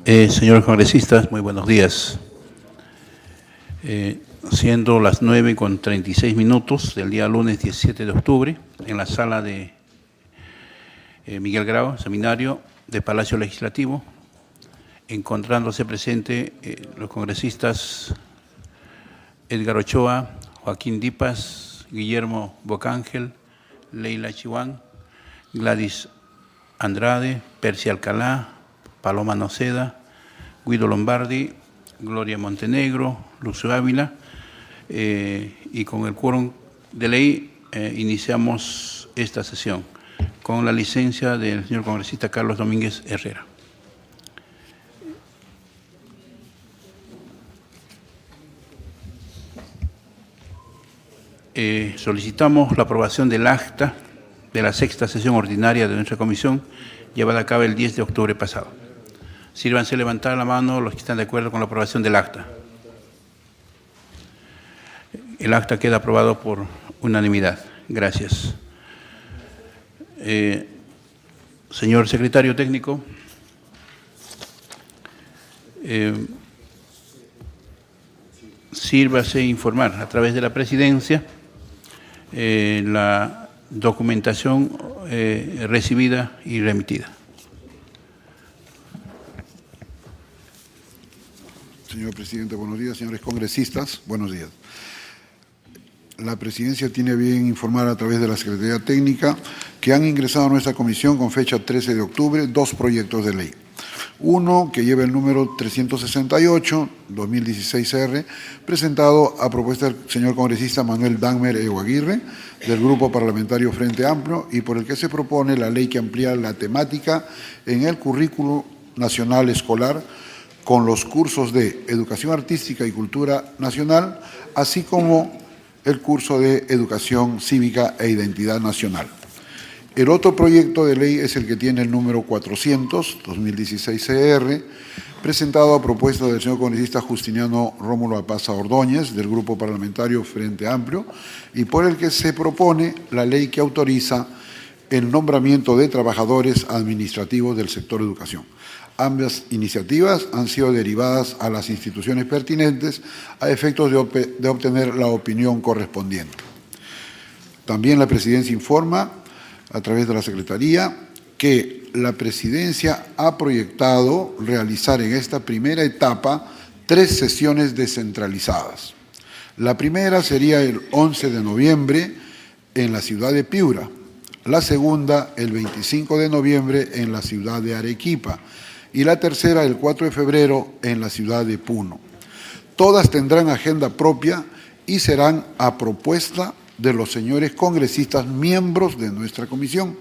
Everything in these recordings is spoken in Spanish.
Señores congresistas, muy buenos días. Siendo las 9:36 del día lunes 17 de octubre, en la sala de Miguel Grau, seminario de Palacio Legislativo, encontrándose presente los congresistas Edgar Ochoa, Joaquín Dipas, Guillermo Bocángel, Leila Chihuán, Gladys Andrade, Percy Alcalá, Paloma Noceda, Guido Lombardi, Gloria Montenegro, Lucio Ávila, y con el quórum de ley iniciamos esta sesión con la licencia del señor congresista Carlos Domínguez Herrera. Solicitamos la aprobación del acta de la sexta sesión ordinaria de nuestra comisión, llevada a cabo el 10 de octubre pasado. Sírvanse levantar la mano los que están de acuerdo con la aprobación del acta. El acta queda aprobado por unanimidad. Gracias. Señor secretario técnico, sírvase informar a través de la presidencia la documentación recibida y remitida. Señor presidente, buenos días. Señores congresistas, buenos días. La presidencia tiene a bien informar a través de la Secretaría Técnica que han ingresado a nuestra comisión con fecha 13 de octubre 2 proyectos de ley. Uno, que lleva el número 368-2016R, presentado a propuesta del señor congresista Manuel Dagmer Aguirre, del Grupo Parlamentario Frente Amplio, y por el que se propone la ley que amplía la temática en el currículo nacional escolar con los cursos de Educación Artística y Cultura Nacional, así como el curso de Educación Cívica e Identidad Nacional. El otro proyecto de ley es el que tiene el número 400-2016-CR, presentado a propuesta del señor congresista Justiniano Rómulo Apaza Ordóñez, del Grupo Parlamentario Frente Amplio, y por el que se propone la ley que autoriza el nombramiento de trabajadores administrativos del sector educación. Ambas iniciativas han sido derivadas a las instituciones pertinentes a efectos de obtener la opinión correspondiente. También la presidencia informa, a través de la Secretaría, que la presidencia ha proyectado realizar en esta primera etapa 3 sesiones descentralizadas. La primera sería el 11 de noviembre en la ciudad de Piura, la segunda el 25 de noviembre en la ciudad de Arequipa, y la tercera el 4 de febrero en la ciudad de Puno. Todas tendrán agenda propia y serán a propuesta de los señores congresistas miembros de nuestra comisión,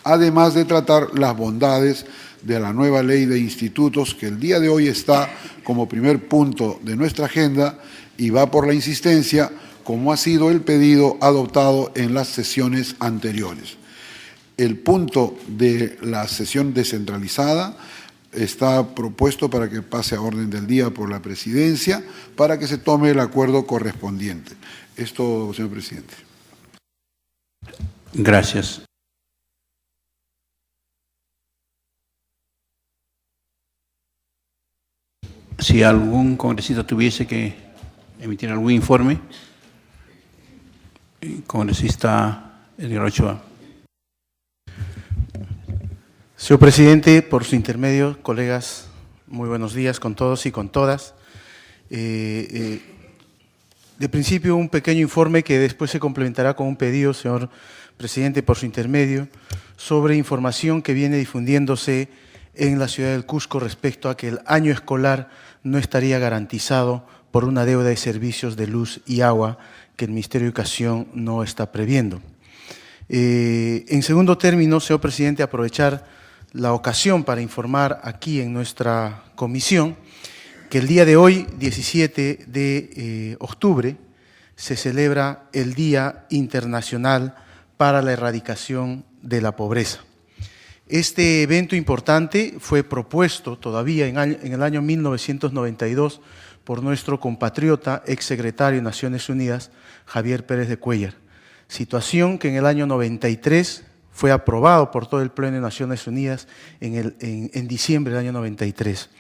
además de tratar las bondades de la nueva ley de institutos que el día de hoy está como primer punto de nuestra agenda y va por la insistencia, como ha sido el pedido adoptado en las sesiones anteriores. El punto de la sesión descentralizada está propuesto para que pase a orden del día por la presidencia para que se tome el acuerdo correspondiente. Esto, señor presidente. Gracias. Si algún congresista tuviese que emitir algún informe, congresista Edgar Ochoa. Señor presidente, por su intermedio, colegas, muy buenos días con todos y con todas. De principio, un pequeño informe que después se complementará con un pedido, señor presidente, por su intermedio, sobre información que viene difundiéndose en la ciudad del Cusco respecto a que el año escolar no estaría garantizado por una deuda de servicios de luz y agua que el Ministerio de Educación no está previendo. En segundo término, señor presidente, aprovechar la ocasión para informar aquí en nuestra comisión que el día de hoy, 17 de octubre, se celebra el Día Internacional para la Erradicación de la Pobreza. Este evento importante fue propuesto todavía en el año 1992 por nuestro compatriota, exsecretario de Naciones Unidas, Javier Pérez de Cuéllar. Situación que en el año 93 fue aprobado por todo el Pleno de Naciones Unidas en diciembre del año 93.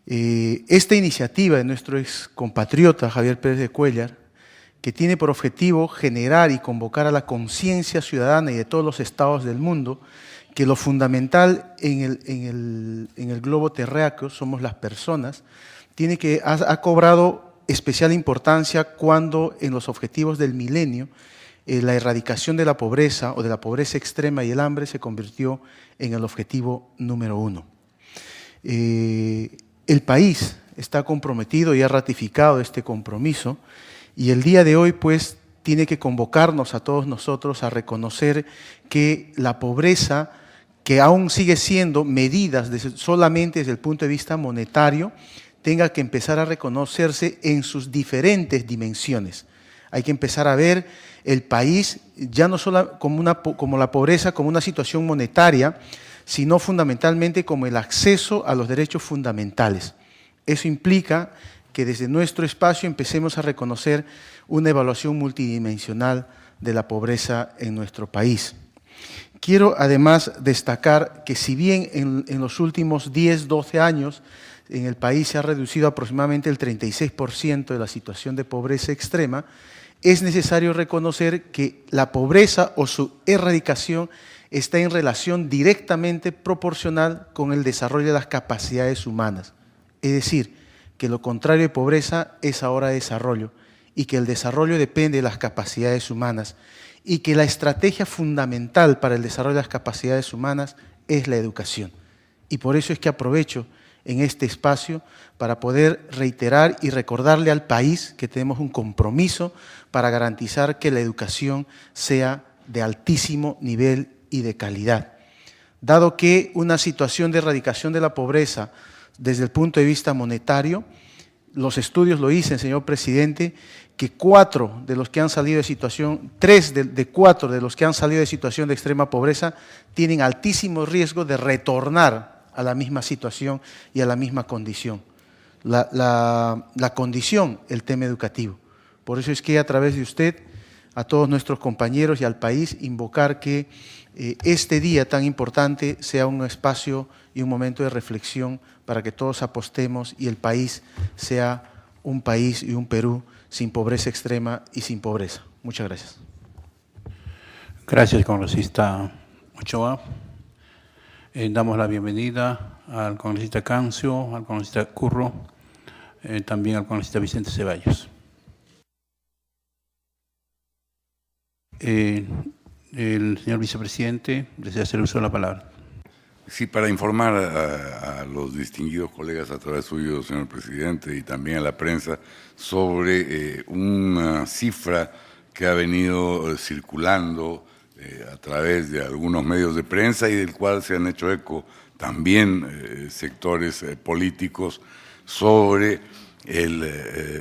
Esta iniciativa de nuestro ex compatriota Javier Pérez de Cuéllar, que tiene por objetivo generar y convocar a la conciencia ciudadana y de todos los estados del mundo, que lo fundamental en el globo terráqueo somos las personas, ha cobrado especial importancia cuando en los objetivos del milenio la erradicación de la pobreza o de la pobreza extrema y el hambre se convirtió en el objetivo número 1. El país está comprometido y ha ratificado este compromiso y el día de hoy pues tiene que convocarnos a todos nosotros a reconocer que la pobreza, que aún sigue siendo medidas solamente desde el punto de vista monetario, tenga que empezar a reconocerse en sus diferentes dimensiones. Hay que empezar a ver el país ya no solo como la pobreza, como una situación monetaria, sino fundamentalmente como el acceso a los derechos fundamentales. Eso implica que desde nuestro espacio empecemos a reconocer una evaluación multidimensional de la pobreza en nuestro país. Quiero además destacar que si bien en los últimos 10, 12 años en el país se ha reducido aproximadamente el 36% de la situación de pobreza extrema, es necesario reconocer que la pobreza o su erradicación está en relación directamente proporcional con el desarrollo de las capacidades humanas. Es decir, que lo contrario de pobreza es ahora desarrollo y que el desarrollo depende de las capacidades humanas y que la estrategia fundamental para el desarrollo de las capacidades humanas es la educación. Y por eso es que aprovecho en este espacio para poder reiterar y recordarle al país que tenemos un compromiso para garantizar que la educación sea de altísimo nivel y de calidad. Dado que una situación de erradicación de la pobreza desde el punto de vista monetario, los estudios lo dicen, señor presidente, que 4 de los que han salido de situación, 3 de 4 de los que han salido de situación de extrema pobreza tienen altísimo riesgo de retornar a la misma situación y a la misma condición. La condición, el tema educativo. Por eso es que a través de usted, a todos nuestros compañeros y al país, invocar que este día tan importante sea un espacio y un momento de reflexión para que todos apostemos y el país sea un país y un Perú sin pobreza extrema y sin pobreza. Muchas gracias. Gracias, congresista Ochoa. Damos la bienvenida al congresista Cancio, al congresista Curro, también al congresista Vicente Ceballos. El señor vicepresidente desea hacer uso de la palabra. Sí, para informar a los distinguidos colegas a través suyo, señor presidente, y también a la prensa, sobre una cifra que ha venido circulando a través de algunos medios de prensa y del cual se han hecho eco también sectores políticos sobre el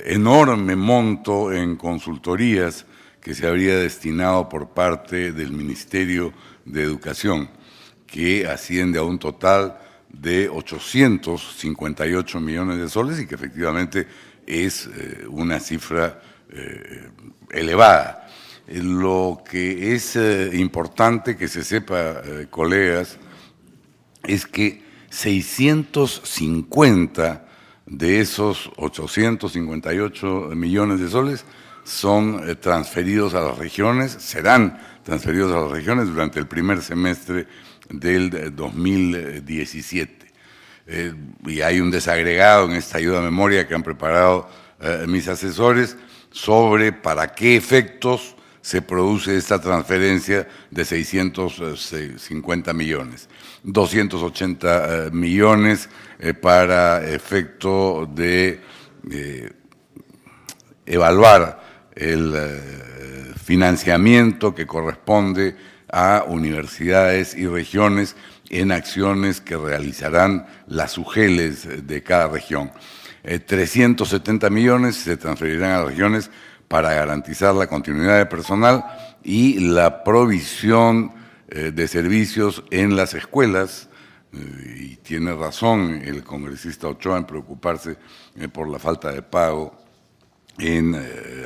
enorme monto en consultorías que se habría destinado por parte del Ministerio de Educación, que asciende a un total de 858 millones de soles y que efectivamente es una cifra elevada. Lo que es importante que se sepa, colegas, es que 650 de esos 858 millones de soles son transferidos a las regiones, serán transferidos a las regiones durante el primer semestre del 2017. Y hay un desagregado en esta ayuda a memoria que han preparado mis asesores sobre para qué efectos se produce esta transferencia de 650 millones. 280 millones para efecto de evaluar el financiamiento que corresponde a universidades y regiones en acciones que realizarán las UGELes de cada región. 370 millones se transferirán a las regiones para garantizar la continuidad de personal y la provisión de servicios en las escuelas, y tiene razón el congresista Ochoa en preocuparse por la falta de pago en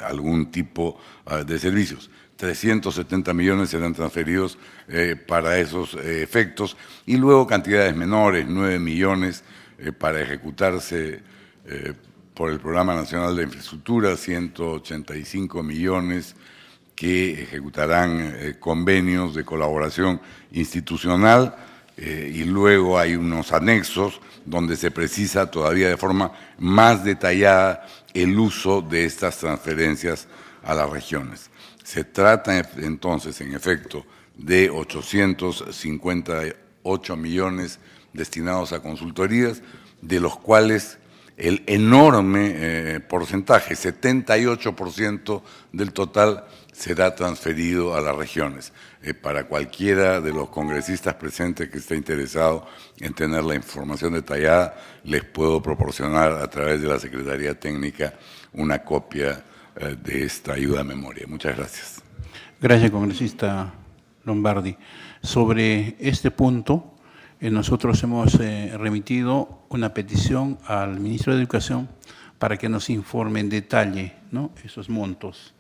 algún tipo de servicios. 370 millones serán transferidos para esos efectos y luego cantidades menores, 9 millones para ejecutarse por el Programa Nacional de Infraestructura, 185 millones que ejecutarán convenios de colaboración institucional y luego hay unos anexos donde se precisa todavía de forma más detallada el uso de estas transferencias a las regiones. Se trata entonces, en efecto, de 858 millones destinados a consultorías, de los cuales el enorme porcentaje, 78% del total, será transferido a las regiones. Para cualquiera de los congresistas presentes que esté interesado en tener la información detallada, les puedo proporcionar a través de la Secretaría Técnica una copia de esta ayuda a memoria. Muchas gracias. Gracias, congresista Lombardi. Sobre este punto, nosotros hemos remitido una petición al ministro de Educación para que nos informe en detalle, ¿no?, esos montos.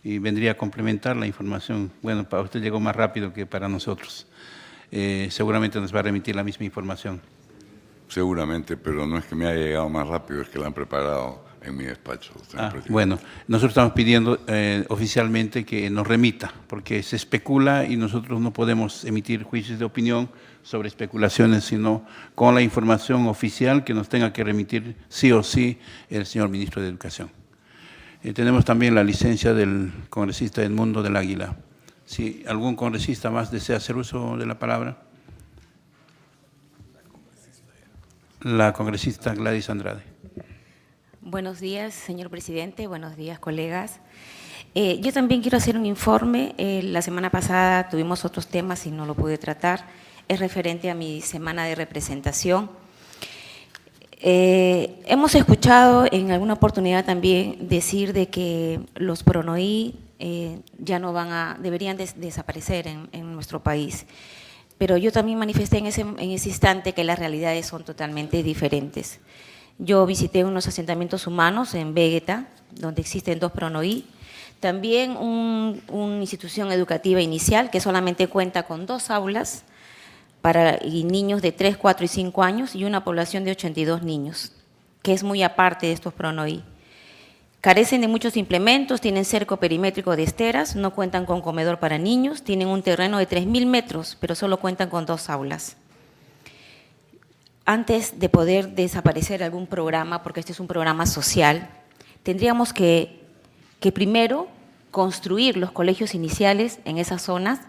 Y vendría a complementar la información. Bueno, para usted llegó más rápido que para nosotros. Seguramente nos va a remitir la misma información. Seguramente, pero no es que me haya llegado más rápido, es que la han preparado en mi despacho. Bueno, nosotros estamos pidiendo oficialmente que nos remita, porque se especula y nosotros no podemos emitir juicios de opinión sobre especulaciones, sino con la información oficial que nos tenga que remitir sí o sí el señor ministro de Educación. Tenemos también la licencia del congresista Edmundo del Águila. Si algún congresista más desea hacer uso de la palabra. La congresista Gladys Andrade. Buenos días, señor presidente. Buenos días, colegas. Yo también quiero hacer un informe. La semana pasada tuvimos otros temas y no lo pude tratar. Es referente a mi semana de representación. Hemos escuchado en alguna oportunidad también decir de que los PRONOI ya no deberían desaparecer en nuestro país. Pero yo también manifesté en ese instante que las realidades son totalmente diferentes. Yo visité unos asentamientos humanos en Vegeta, donde existen 2 PRONOI, también una institución educativa inicial que solamente cuenta con 2 aulas para niños de 3, 4 y 5 años y una población de 82 niños, que es muy aparte de estos PRONOI. Carecen de muchos implementos, tienen cerco perimétrico de esteras, no cuentan con comedor para niños, tienen un terreno de 3.000 metros, pero solo cuentan con 2 aulas. Antes de poder desaparecer algún programa, porque este es un programa social, tendríamos que primero construir los colegios iniciales en esas zonas.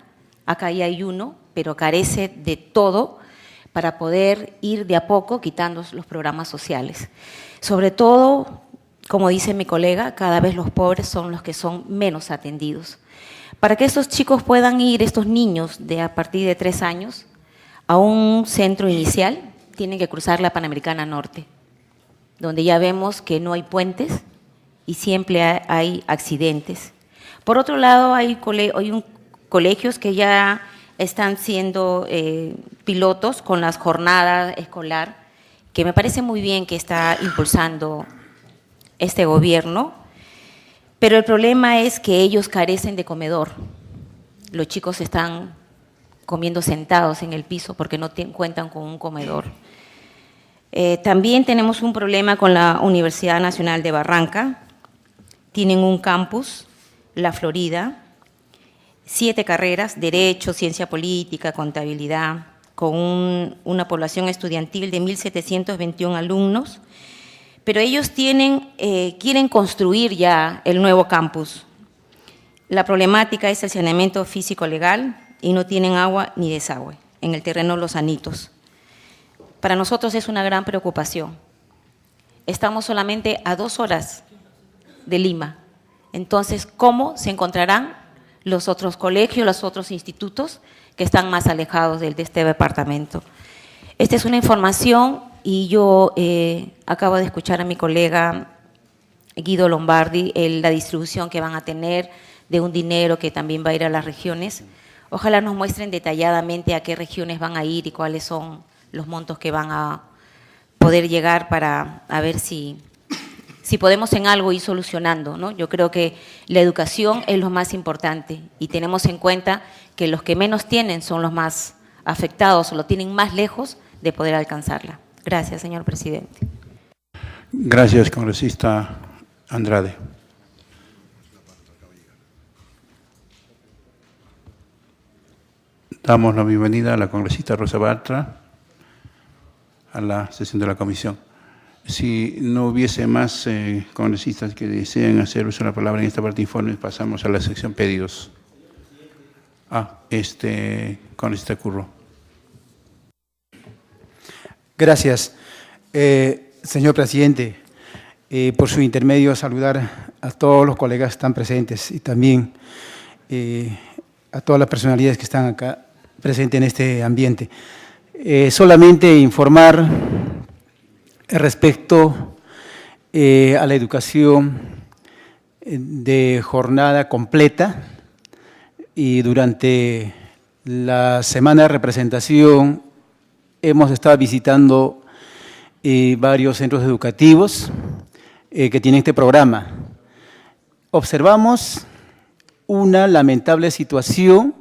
Acá ya hay uno, pero carece de todo para poder ir de a poco quitando los programas sociales. Sobre todo, como dice mi colega, cada vez los pobres son los que son menos atendidos. Para que estos chicos puedan ir, estos niños de a partir de 3 años, a un centro inicial, tienen que cruzar la Panamericana Norte, donde ya vemos que no hay puentes y siempre hay accidentes. Por otro lado, hay colegios que ya están siendo pilotos con las jornadas escolar, que me parece muy bien que está impulsando este gobierno, pero el problema es que ellos carecen de comedor. Los chicos están comiendo sentados en el piso porque no cuentan con un comedor. También tenemos un problema con la Universidad Nacional de Barranca. Tienen un campus, La Florida, 7 carreras, Derecho, Ciencia Política, Contabilidad, con una población estudiantil de 1.721 alumnos, pero ellos quieren construir ya el nuevo campus. La problemática es el saneamiento físico legal y no tienen agua ni desagüe en el terreno Los Anitos. Para nosotros es una gran preocupación. Estamos solamente a 2 horas de Lima. Entonces, ¿cómo se encontrarán los otros colegios, los otros institutos que están más alejados de este departamento? Esta es una información y yo acabo de escuchar a mi colega Guido Lombardi la distribución que van a tener de un dinero que también va a ir a las regiones. Ojalá nos muestren detalladamente a qué regiones van a ir y cuáles son los montos que van a poder llegar para ver si si podemos en algo ir solucionando, ¿no? Yo creo que la educación es lo más importante y tenemos en cuenta que los que menos tienen son los más afectados o lo tienen más lejos de poder alcanzarla. Gracias, señor presidente. Gracias, congresista Andrade. Damos la bienvenida a la congresista Rosa Bartra a la sesión de la comisión. Si no hubiese más congresistas que deseen hacer uso de la palabra en esta parte de informes, pasamos a la sección pedidos. Congresista Curro. Gracias. Señor presidente, por su intermedio saludar a todos los colegas que están presentes y también a todas las personalidades que están acá presentes en este ambiente. Solamente informar respecto a la educación de jornada completa y durante la semana de representación hemos estado visitando varios centros educativos que tienen este programa. Observamos una lamentable situación,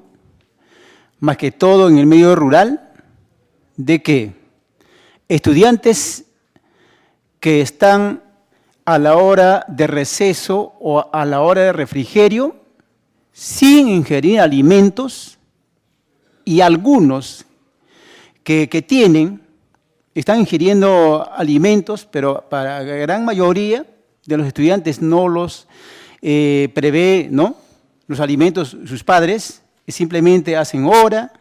más que todo en el medio rural, de que estudiantes que están a la hora de receso o a la hora de refrigerio, sin ingerir alimentos, y algunos que están ingiriendo alimentos, pero para la gran mayoría de los estudiantes no los prevé, ¿no?, los alimentos sus padres, simplemente hacen hora,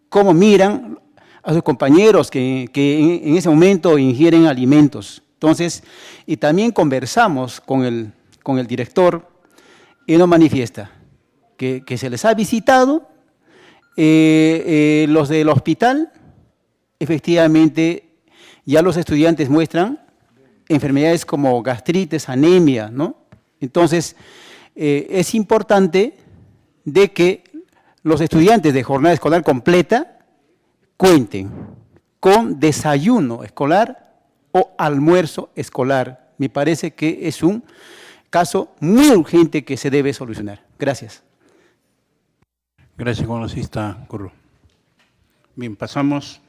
cómo miran a sus compañeros que en ese momento ingieren alimentos. Entonces, y también conversamos con el director y nos manifiesta que se les ha visitado los del hospital. Efectivamente, ya los estudiantes muestran enfermedades como gastritis, anemia, ¿no? Entonces, es importante de que los estudiantes de jornada escolar completa cuenten con desayuno escolar o almuerzo escolar. Me parece que es un caso muy urgente que se debe solucionar. Gracias. Gracias, congresista Curro. Bien, pasamos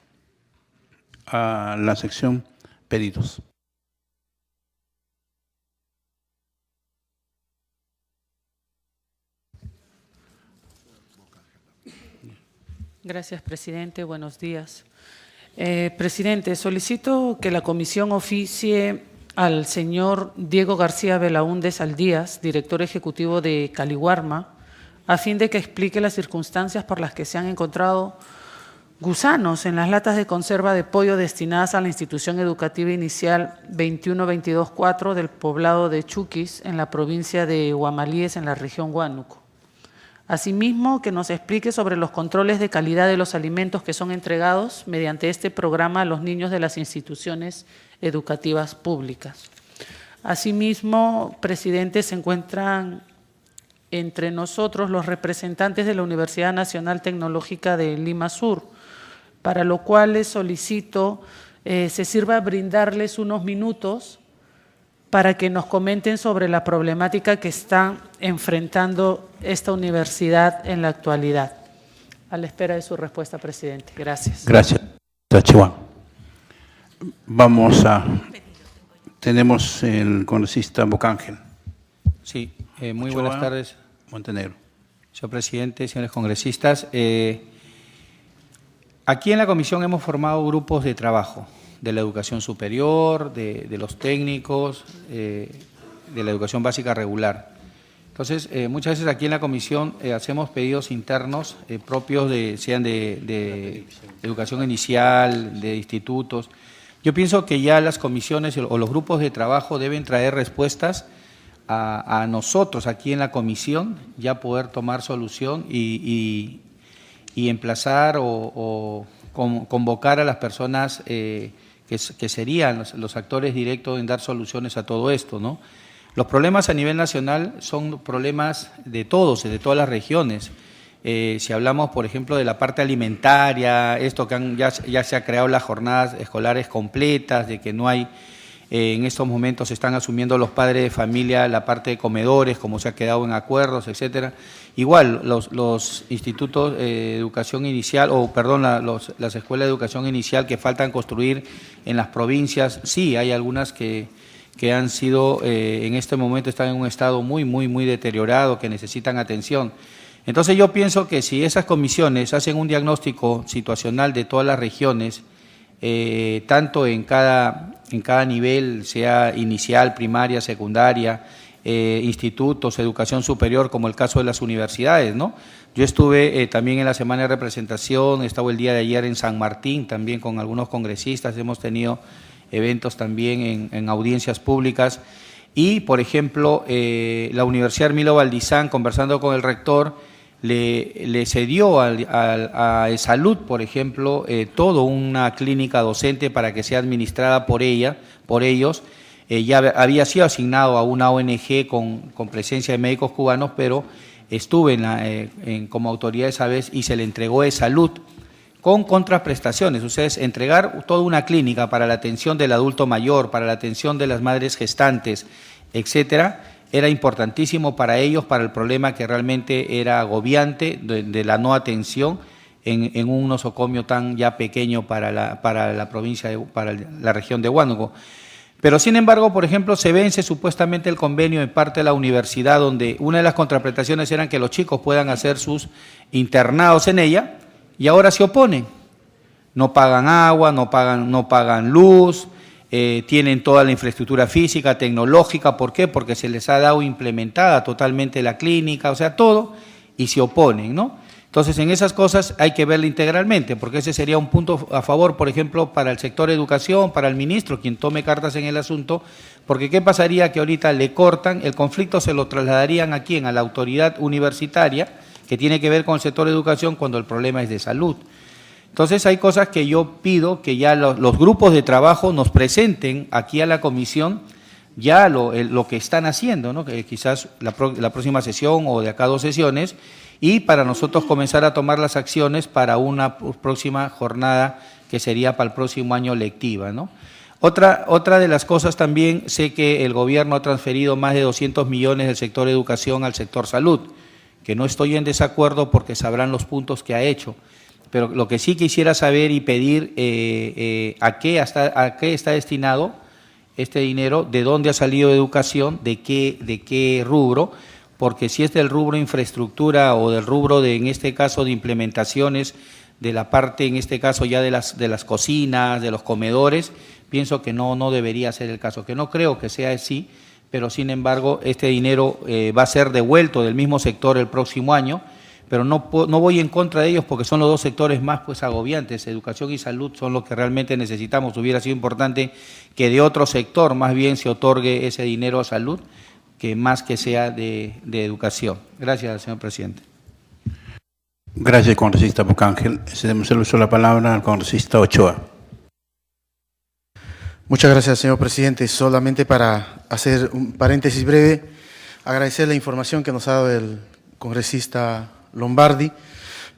a la sección pedidos. Gracias, presidente. Buenos días. Presidente, solicito que la comisión oficie al señor Diego García Belaúnde Saldías, director ejecutivo de Caliwarma, a fin de que explique las circunstancias por las que se han encontrado gusanos en las latas de conserva de pollo destinadas a la institución educativa inicial 21-22-4 del poblado de Chuquis, en la provincia de Huamalíes, en la región Huánuco. Asimismo, que nos explique sobre los controles de calidad de los alimentos que son entregados mediante este programa a los niños de las instituciones educativas públicas. Asimismo, presidente, se encuentran entre nosotros los representantes de la Universidad Nacional Tecnológica de Lima Sur, para lo cual les solicito se sirva brindarles unos minutos para que nos comenten sobre la problemática que está enfrentando esta universidad en la actualidad. A la espera de su respuesta, presidente. Gracias. Gracias, Chihuahua. Tenemos el congresista Bocángel. Sí, muy buenas tardes. Montenegro. Señor presidente, señores congresistas. Aquí en la comisión hemos formado grupos de trabajo de la educación superior, de los técnicos, de la educación básica regular. Entonces, muchas veces aquí en la comisión hacemos pedidos internos propios, sean de educación inicial, de institutos. Yo pienso que ya las comisiones o los grupos de trabajo deben traer respuestas a nosotros aquí en la comisión, ya poder tomar solución y emplazar o convocar a las personas que serían los actores directos en dar soluciones a todo esto, ¿no? Los problemas a nivel nacional son problemas de todos, de todas las regiones. Si hablamos, por ejemplo, de la parte alimentaria, esto que ya se ha creado las jornadas escolares completas, de que no hay En estos momentos están asumiendo los padres de familia la parte de comedores, como se ha quedado en acuerdos, etcétera. Igual, los institutos de educación inicial, las escuelas de educación inicial que faltan construir en las provincias, sí, hay algunas que han sido, en este momento están en un estado muy deteriorado, que necesitan atención. Entonces yo pienso que si esas comisiones hacen un diagnóstico situacional de todas las regiones, tanto en cada nivel, sea inicial, primaria, secundaria, institutos, educación superior, como el caso de las universidades, ¿no? Yo estuve también en la semana de representación, he estado el día de ayer en San Martín, también con algunos congresistas, hemos tenido eventos también en audiencias públicas, y, por ejemplo, la Universidad Hermilo Valdizán, conversando con el rector, le cedió a Salud, por ejemplo, toda una clínica docente para que sea administrada por ellos. Ya había sido asignado a una ONG con presencia de médicos cubanos, pero estuve como autoridad esa vez y se le entregó de Salud con contraprestaciones. Ustedes, entregar toda una clínica para la atención del adulto mayor, para la atención de las madres gestantes, etcétera, era importantísimo para ellos, para el problema que realmente era agobiante de la no atención en un nosocomio tan ya pequeño para la provincia, para la región de Huánuco. Pero, sin embargo, por ejemplo, se vence supuestamente el convenio en parte de la universidad, donde una de las contraprestaciones eran que los chicos puedan hacer sus internados en ella, y ahora se oponen. No pagan agua, no pagan luz, tienen toda la infraestructura física, tecnológica. ¿Por qué? Porque se les ha dado implementada totalmente la clínica, o sea, todo, y se oponen, ¿no? Entonces, en esas cosas hay que verla integralmente, porque ese sería un punto a favor, por ejemplo, para el sector educación, para el ministro, quien tome cartas en el asunto, porque ¿qué pasaría? Que ahorita le cortan, el conflicto se lo trasladarían a quién, a la autoridad universitaria, que tiene que ver con el sector educación cuando el problema es de salud. Entonces, hay cosas que yo pido que ya los grupos de trabajo nos presenten aquí a la comisión ya lo que están haciendo, ¿no? Que quizás la próxima sesión o de acá 2 sesiones, y para nosotros comenzar a tomar las acciones para una próxima jornada que sería para el próximo año lectiva, ¿no? Otra de las cosas también, sé que el gobierno ha transferido más de 200 millones del sector educación al sector salud, que no estoy en desacuerdo porque sabrán los puntos que ha hecho, pero lo que sí quisiera saber y pedir a qué está destinado este dinero, de dónde ha salido educación, de qué rubro, porque si es del rubro infraestructura o del rubro en este caso de implementaciones, de la parte en este caso ya de las cocinas, de los comedores, pienso que no debería ser el caso, que no creo que sea así, pero sin embargo este dinero va a ser devuelto del mismo sector el próximo año, pero no voy en contra de ellos porque son los 2 sectores más agobiantes, educación y salud son los que realmente necesitamos. Hubiera sido importante que de otro sector más bien se otorgue ese dinero a salud, que más que sea de educación. Gracias, señor presidente. Gracias, congresista Bocángel. Cedemos el uso de la palabra al congresista Ochoa. Muchas gracias, señor presidente. Solamente para hacer un paréntesis breve, agradecer la información que nos ha dado el congresista Lombardi,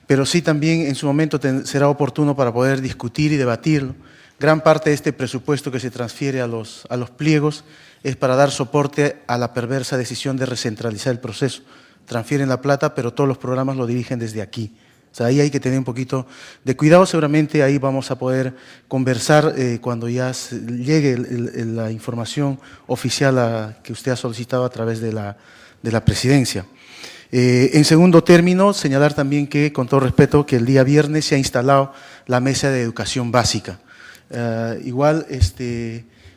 pero sí también en su momento será oportuno para poder discutir y debatirlo. Gran parte de este presupuesto que se transfiere a los pliegos es para dar soporte a la perversa decisión de recentralizar el proceso. Transfieren la plata, pero todos los programas lo dirigen desde aquí. O sea, ahí hay que tener un poquito de cuidado. Seguramente ahí vamos a poder conversar cuando ya llegue la información oficial que usted ha solicitado a través de la presidencia. En segundo término, señalar también que, con todo respeto, que el día viernes se ha instalado la mesa de educación básica. Igual,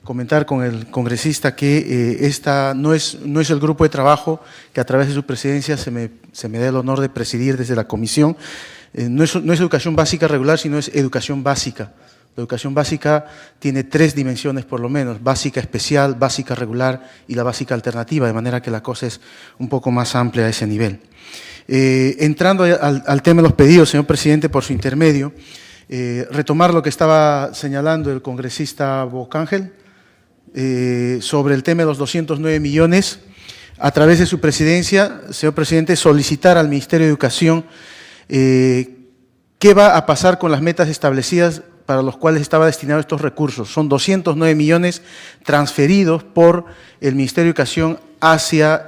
comentar con el congresista que esta no es el grupo de trabajo que a través de su presidencia se me da el honor de presidir desde la comisión. No es educación básica regular, sino es educación básica. La educación básica tiene 3 dimensiones por lo menos: básica especial, básica regular y la básica alternativa, de manera que la cosa es un poco más amplia a ese nivel. Entrando al tema de los pedidos, señor presidente, por su intermedio, retomar lo que estaba señalando el congresista Bocángel, sobre el tema de los 209 millones, a través de su presidencia, señor presidente, solicitar al Ministerio de Educación qué va a pasar con las metas establecidas para los cuales estaba destinado estos recursos. Son 209 millones transferidos por el Ministerio de Educación hacia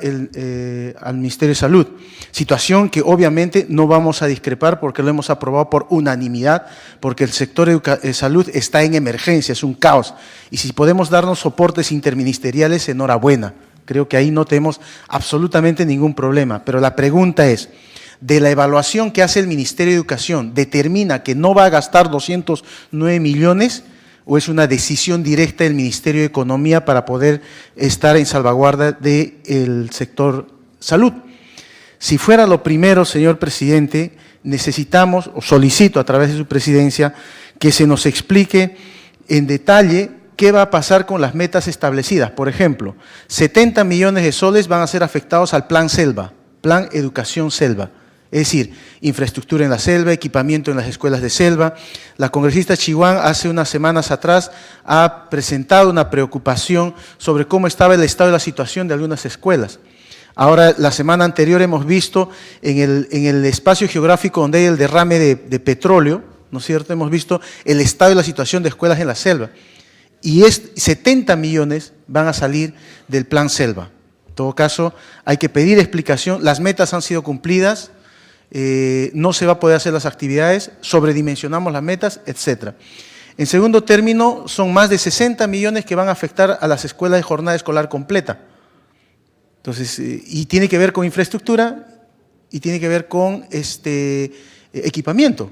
al Ministerio de Salud. Situación que obviamente no vamos a discrepar porque lo hemos aprobado por unanimidad, porque el sector de salud está en emergencia, es un caos. Y si podemos darnos soportes interministeriales, enhorabuena. Creo que ahí no tenemos absolutamente ningún problema. Pero la pregunta es, de la evaluación que hace el Ministerio de Educación, ¿determina que no va a gastar 209 millones o es una decisión directa del Ministerio de Economía para poder estar en salvaguarda del sector salud? Si fuera lo primero, señor presidente, necesitamos, o solicito a través de su presidencia, que se nos explique en detalle qué va a pasar con las metas establecidas. Por ejemplo, 70 millones de soles van a ser afectados al Plan Selva, Plan Educación Selva. Es decir, infraestructura en la selva, equipamiento en las escuelas de selva. La congresista Chihuán hace unas semanas atrás ha presentado una preocupación sobre cómo estaba el estado de la situación de algunas escuelas. Ahora, la semana anterior hemos visto en el espacio geográfico donde hay el derrame de petróleo, ¿no es cierto?, hemos visto el estado de la situación de escuelas en la selva. Y 70 millones van a salir del Plan Selva. En todo caso, hay que pedir explicación. Las metas han sido cumplidas. No se va a poder hacer las actividades, sobredimensionamos las metas, etc. En segundo término, son más de 60 millones que van a afectar a las escuelas de jornada escolar completa. Entonces, y tiene que ver con infraestructura y tiene que ver con equipamiento.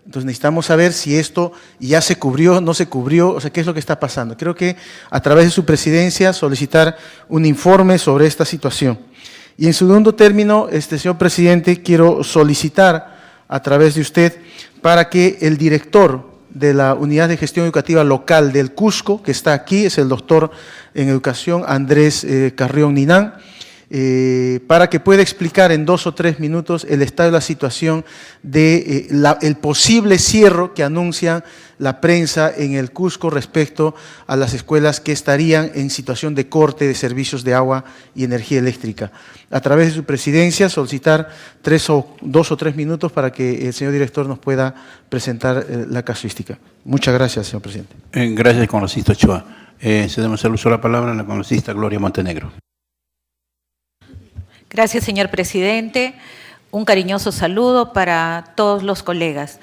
Entonces necesitamos saber si esto ya se cubrió, no se cubrió, o sea, qué es lo que está pasando. Creo que a través de su presidencia solicitar un informe sobre esta situación. Y en segundo término, señor presidente, quiero solicitar a través de usted para que el director de la Unidad de Gestión Educativa Local del Cusco, que está aquí, es el doctor en Educación Andrés Carrión Ninán, para que pueda explicar en 2 o 3 minutos el estado de la situación de el posible cierre que anuncia la prensa en el Cusco respecto a las escuelas que estarían en situación de corte de servicios de agua y energía eléctrica. A través de su presidencia, solicitar 2 o 3 minutos para que el señor director nos pueda presentar la casuística. Muchas gracias, señor presidente. Gracias, congresista Ochoa. Cedemos el uso de la palabra a la congresista Gloria Montenegro. Gracias, señor presidente. Un cariñoso saludo para todos los colegas.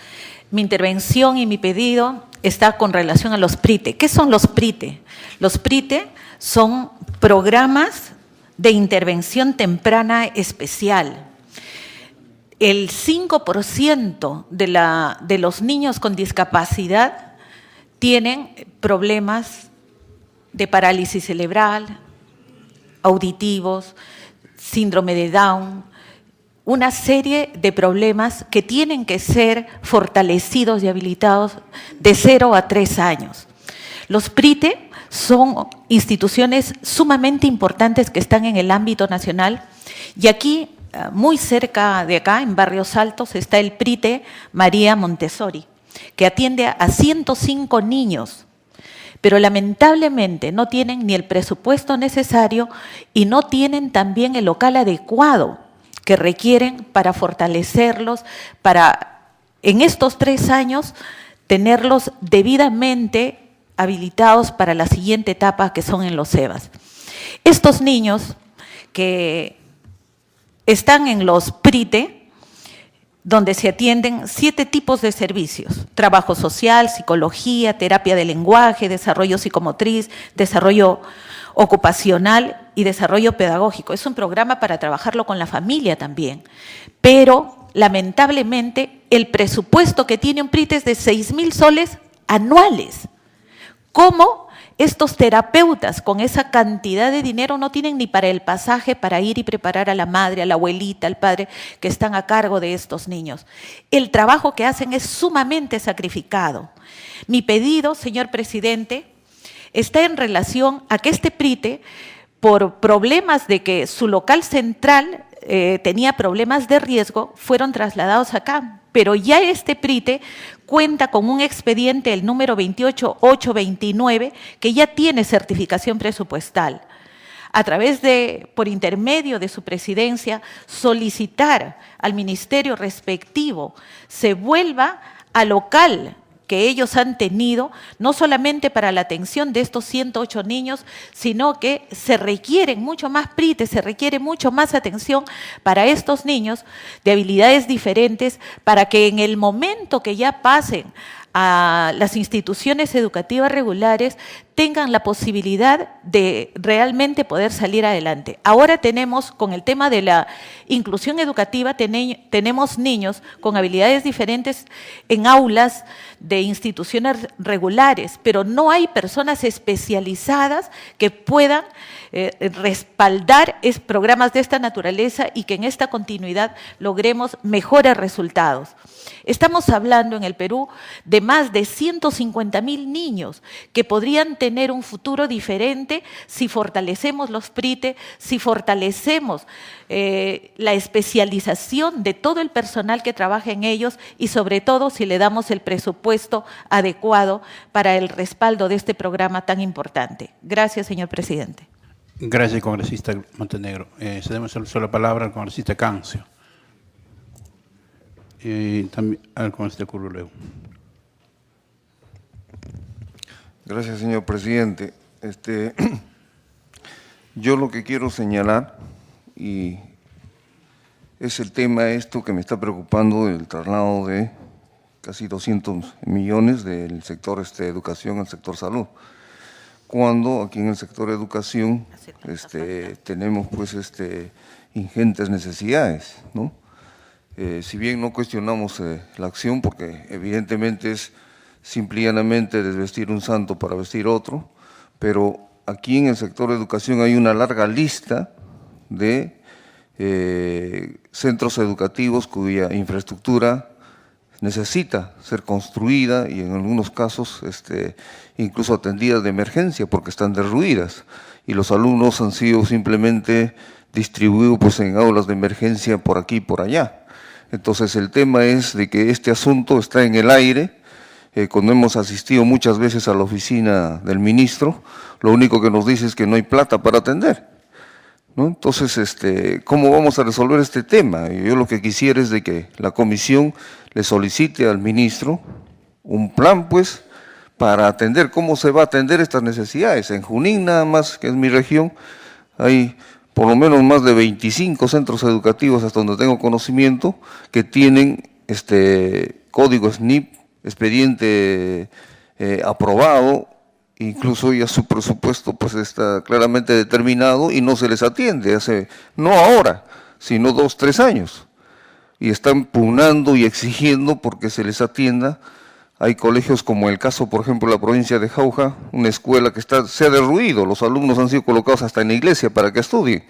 Mi intervención y mi pedido está con relación a los PRITE. ¿Qué son los PRITE? Los PRITE son programas de intervención temprana especial. El 5% de los niños con discapacidad tienen problemas de parálisis cerebral, auditivos, síndrome de Down, una serie de problemas que tienen que ser fortalecidos y habilitados de 0 a 3 años. Los PRITE son instituciones sumamente importantes que están en el ámbito nacional y aquí, muy cerca de acá, en Barrios Altos, está el PRITE María Montessori, que atiende a 105 niños. Pero lamentablemente no tienen ni el presupuesto necesario y no tienen también el local adecuado que requieren para fortalecerlos, para en estos 3 años tenerlos debidamente habilitados para la siguiente etapa que son en los EVAs. Estos niños que están en los PRITE, donde se atienden 7 tipos de servicios: trabajo social, psicología, terapia de lenguaje, desarrollo psicomotriz, desarrollo ocupacional y desarrollo pedagógico. Es un programa para trabajarlo con la familia también, pero lamentablemente el presupuesto que tiene un PRITE es de 6.000 soles anuales. ¿Cómo estos terapeutas con esa cantidad de dinero no tienen ni para el pasaje para ir y preparar a la madre, a la abuelita, al padre que están a cargo de estos niños? El trabajo que hacen es sumamente sacrificado. Mi pedido, señor presidente, está en relación a que este PRITE, por problemas de que su local central tenía problemas de riesgo, fueron trasladados acá. Pero ya este PRITE cuenta con un expediente, el número 28829, que ya tiene certificación presupuestal. A través de, por intermedio de su presidencia, solicitar al ministerio respectivo se vuelva al local que ellos han tenido, no solamente para la atención de estos 108 niños, sino que se requieren mucho más PRITE, se requiere mucho más atención para estos niños de habilidades diferentes, para que en el momento que ya pasen a las instituciones educativas regulares tengan la posibilidad de realmente poder salir adelante. Ahora tenemos, con el tema de la inclusión educativa, tenemos niños con habilidades diferentes en aulas de instituciones regulares, pero no hay personas especializadas que puedan respaldar programas de esta naturaleza y que en esta continuidad logremos mejores resultados. Estamos hablando en el Perú de más de 150.000 niños que podrían tener un futuro diferente si fortalecemos los PRITE, si fortalecemos la especialización de todo el personal que trabaja en ellos y sobre todo si le damos el presupuesto adecuado para el respaldo de este programa tan importante. Gracias, señor presidente. Gracias, congresista Montenegro. Cedemos el uso de la palabra al congresista Cancio. También al congresista Curro luego. Gracias, señor presidente. Yo lo que quiero señalar y es el tema esto que me está preocupando del traslado de casi 200 millones del sector educación al sector salud. Cuando aquí en el sector educación tenemos pues ingentes necesidades, ¿no? Si bien no cuestionamos la acción, porque evidentemente es simple y llanamente desvestir un santo para vestir otro, pero aquí en el sector de educación hay una larga lista de centros educativos cuya infraestructura necesita ser construida y en algunos casos incluso atendidas de emergencia porque están derruidas y los alumnos han sido simplemente distribuidos pues, en aulas de emergencia por aquí y por allá. Entonces el tema es de que este asunto está en el aire. Cuando hemos asistido muchas veces a la oficina del ministro, lo único que nos dice es que no hay plata para atender, ¿no? Entonces, ¿cómo vamos a resolver este tema? Yo lo que quisiera es de que la comisión le solicite al ministro un plan, pues, para atender, cómo se va a atender estas necesidades. En Junín nada más, que es mi región, hay por lo menos más de 25 centros educativos, hasta donde tengo conocimiento, que tienen código SNIP, expediente aprobado, incluso ya su presupuesto pues está claramente determinado y no se les atiende, no ahora, sino 2, 3 años. Y están pugnando y exigiendo porque se les atienda. Hay colegios como el caso, por ejemplo, de la provincia de Jauja, una escuela que se ha derruido, los alumnos han sido colocados hasta en la iglesia para que estudien,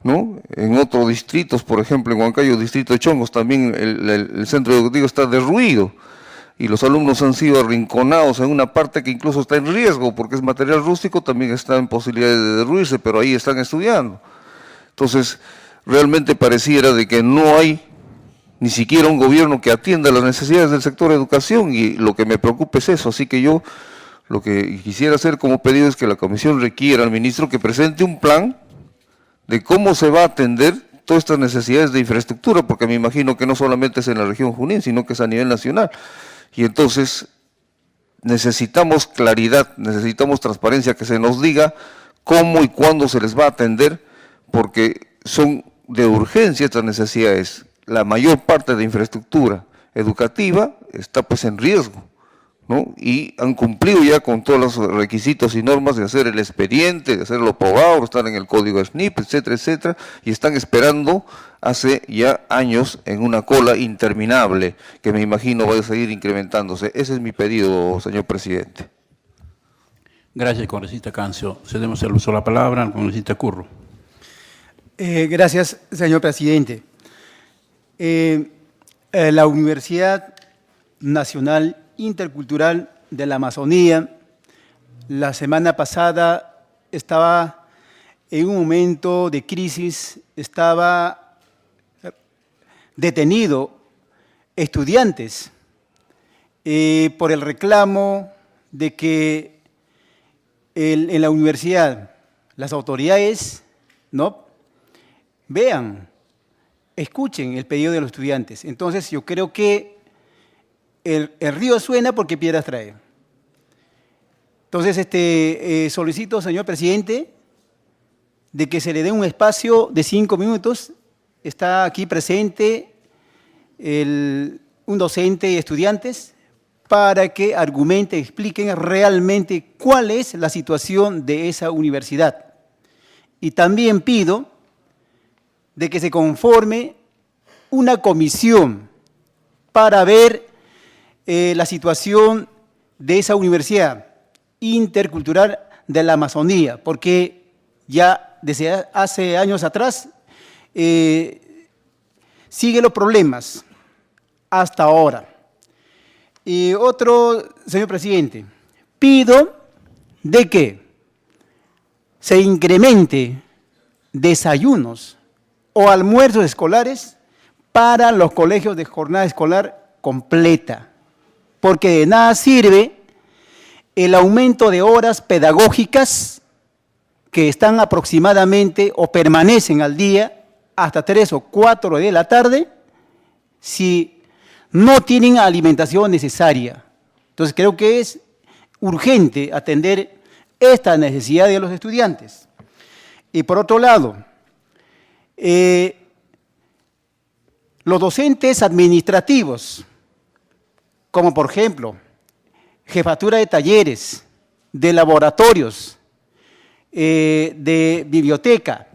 ¿no? En otros distritos, por ejemplo, en Huancayo, distrito de Chongos, también el centro educativo está derruido y los alumnos han sido arrinconados en una parte que incluso está en riesgo porque es material rústico, también está en posibilidades de derruirse, pero ahí están estudiando. Entonces, realmente pareciera de que no hay ni siquiera un gobierno que atienda las necesidades del sector de educación y lo que me preocupa es eso. Así que yo lo que quisiera hacer como pedido es que la comisión requiera al ministro que presente un plan de cómo se va a atender todas estas necesidades de infraestructura, porque me imagino que no solamente es en la región Junín, sino que es a nivel nacional. Y entonces necesitamos claridad, necesitamos transparencia, que se nos diga cómo y cuándo se les va a atender, porque son de urgencia estas necesidades. La mayor parte de infraestructura educativa está pues en riesgo, ¿no? Y han cumplido ya con todos los requisitos y normas de hacer el expediente, de hacerlo aprobado, estar en el código SNIP, etcétera, etcétera, y están esperando hace ya años en una cola interminable, que me imagino va a seguir incrementándose. Ese es mi pedido, señor presidente. Gracias, congresista Cancio. Cedemos el uso de la palabra al congresista Curro. Gracias, señor presidente. La Universidad Nacional Intercultural de la Amazonía, la semana pasada estaba en un momento de crisis, estaba detenido estudiantes por el reclamo de que en la universidad las autoridades no escuchen el pedido de los estudiantes. Entonces yo creo que el río suena porque piedras trae. Entonces, solicito, señor presidente, de que se le dé un espacio de 5 minutos. Está aquí presente un docente y estudiantes para que argumenten, expliquen realmente cuál es la situación de esa universidad. Y también pido de que se conforme una comisión para ver la situación de esa universidad intercultural de la Amazonía, porque ya desde hace años atrás siguen los problemas hasta ahora. Y otro, señor presidente, pido de que se incremente desayunos o almuerzos escolares para los colegios de jornada escolar completa, porque de nada sirve el aumento de horas pedagógicas que están aproximadamente o permanecen al día hasta 3 o 4 de la tarde si no tienen alimentación necesaria. Entonces creo que es urgente atender esta necesidad de los estudiantes. Y por otro lado, los docentes administrativos, como por ejemplo, jefatura de talleres, de laboratorios, de biblioteca,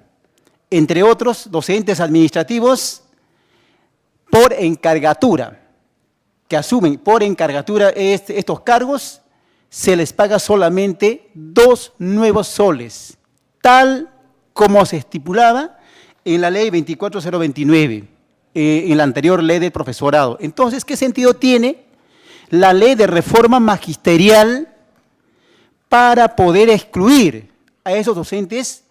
entre otros docentes administrativos, por encargatura, que asumen por encargatura estos cargos, se les paga solamente 2 nuevos soles, tal como se estipulaba en la ley 24029, en la anterior ley del profesorado. Entonces, ¿qué sentido tiene la ley de reforma magisterial para poder excluir a esos docentes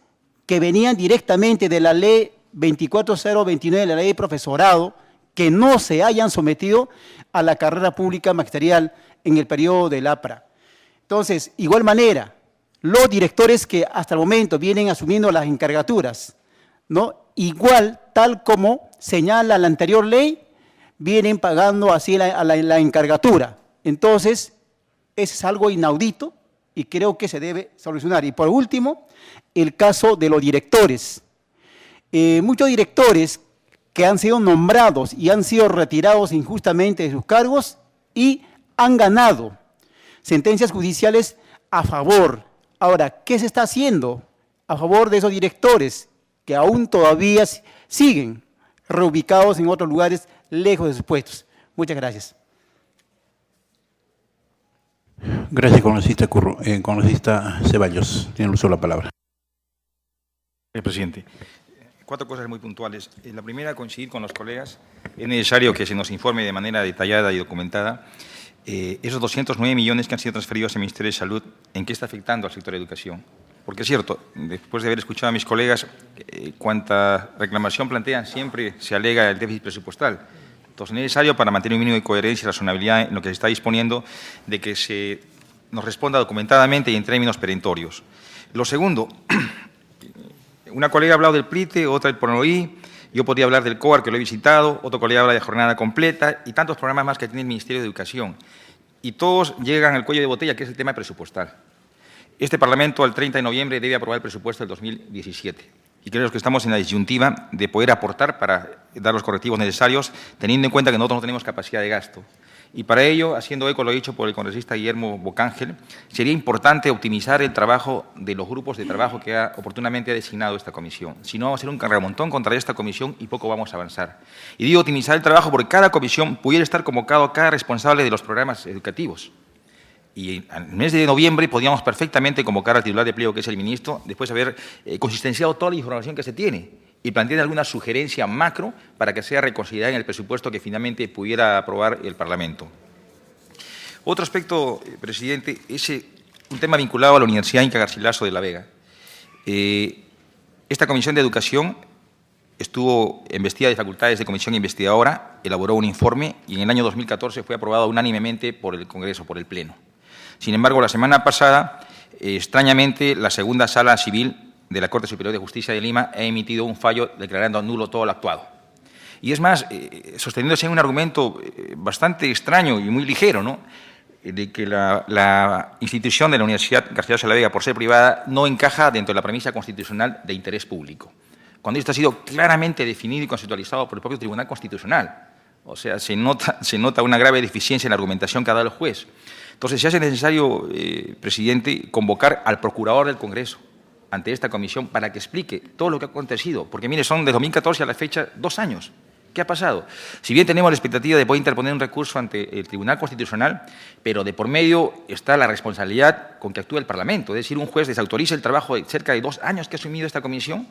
que venían directamente de la ley 24029, la ley de profesorado, que no se hayan sometido a la carrera pública magisterial en el periodo del APRA? Entonces, igual manera, los directores que hasta el momento vienen asumiendo las encargaturas, ¿no? Igual, tal como señala la anterior ley, vienen pagando así la encargatura. Entonces, eso es algo inaudito y creo que se debe solucionar. Y por último, el caso de los directores. Muchos directores que han sido nombrados y han sido retirados injustamente de sus cargos y han ganado sentencias judiciales a favor. Ahora, ¿qué se está haciendo a favor de esos directores que aún todavía siguen reubicados en otros lugares lejos de sus puestos? Muchas gracias. Gracias, congresista Ceballos. Tiene el uso de la palabra. Señor presidente, 4 cosas muy puntuales. La primera, coincidir con los colegas. Es necesario que se nos informe de manera detallada y documentada esos 209 millones que han sido transferidos al Ministerio de Salud, ¿en qué está afectando al sector de educación? Porque es cierto, después de haber escuchado a mis colegas, cuanta reclamación plantean siempre se alega el déficit presupuestal. Entonces, es necesario, para mantener un mínimo de coherencia y razonabilidad en lo que se está disponiendo, de que se nos responda documentadamente y en términos perentorios. Lo segundo, una colega ha hablado del PRITE, otra del PRONOI, yo podría hablar del COAR, que lo he visitado, otro colega habla de jornada completa y tantos programas más que tiene el Ministerio de Educación. Y todos llegan al cuello de botella, que es el tema presupuestal. Este Parlamento, el 30 de noviembre, debe aprobar el presupuesto del 2017. Y creo que estamos en la disyuntiva de poder aportar para dar los correctivos necesarios, teniendo en cuenta que nosotros no tenemos capacidad de gasto. Y para ello, haciendo eco lo dicho por el congresista Guillermo Bocángel, sería importante optimizar el trabajo de los grupos de trabajo que oportunamente ha designado esta comisión. Si no, vamos a hacer un remontón contra esta comisión y poco vamos a avanzar. Y digo optimizar el trabajo porque cada comisión pudiera estar convocado cada responsable de los programas educativos. Y en el mes de noviembre podíamos perfectamente convocar al titular de pliego, que es el ministro, después de haber consistenciado toda la información que se tiene y plantear alguna sugerencia macro para que sea reconsiderada en el presupuesto que finalmente pudiera aprobar el Parlamento. Otro aspecto, presidente, es un tema vinculado a la Universidad Inca Garcilaso de la Vega. Esta Comisión de Educación estuvo investida de facultades de comisión investigadora, elaboró un informe y en el año 2014 fue aprobado unánimemente por el Congreso, por el Pleno. Sin embargo, la semana pasada, extrañamente, la segunda Sala Civil de la Corte Superior de Justicia de Lima ha emitido un fallo declarando nulo todo lo actuado. Y es más, sosteniéndose en un argumento bastante extraño y muy ligero, ¿no?, de que la institución de la Universidad Garcilaso de la Vega, por ser privada, no encaja dentro de la premisa constitucional de interés público, cuando esto ha sido claramente definido y conceptualizado por el propio Tribunal Constitucional. O sea, se nota una grave deficiencia en la argumentación que ha dado el juez. Entonces, se hace necesario, presidente, convocar al procurador del Congreso ante esta comisión para que explique todo lo que ha acontecido. Porque, mire, son de 2014 a la fecha 2 años. ¿Qué ha pasado? Si bien tenemos la expectativa de poder interponer un recurso ante el Tribunal Constitucional, pero de por medio está la responsabilidad con que actúa el Parlamento. Es decir, un juez desautoriza el trabajo de cerca de 2 años que ha asumido esta comisión,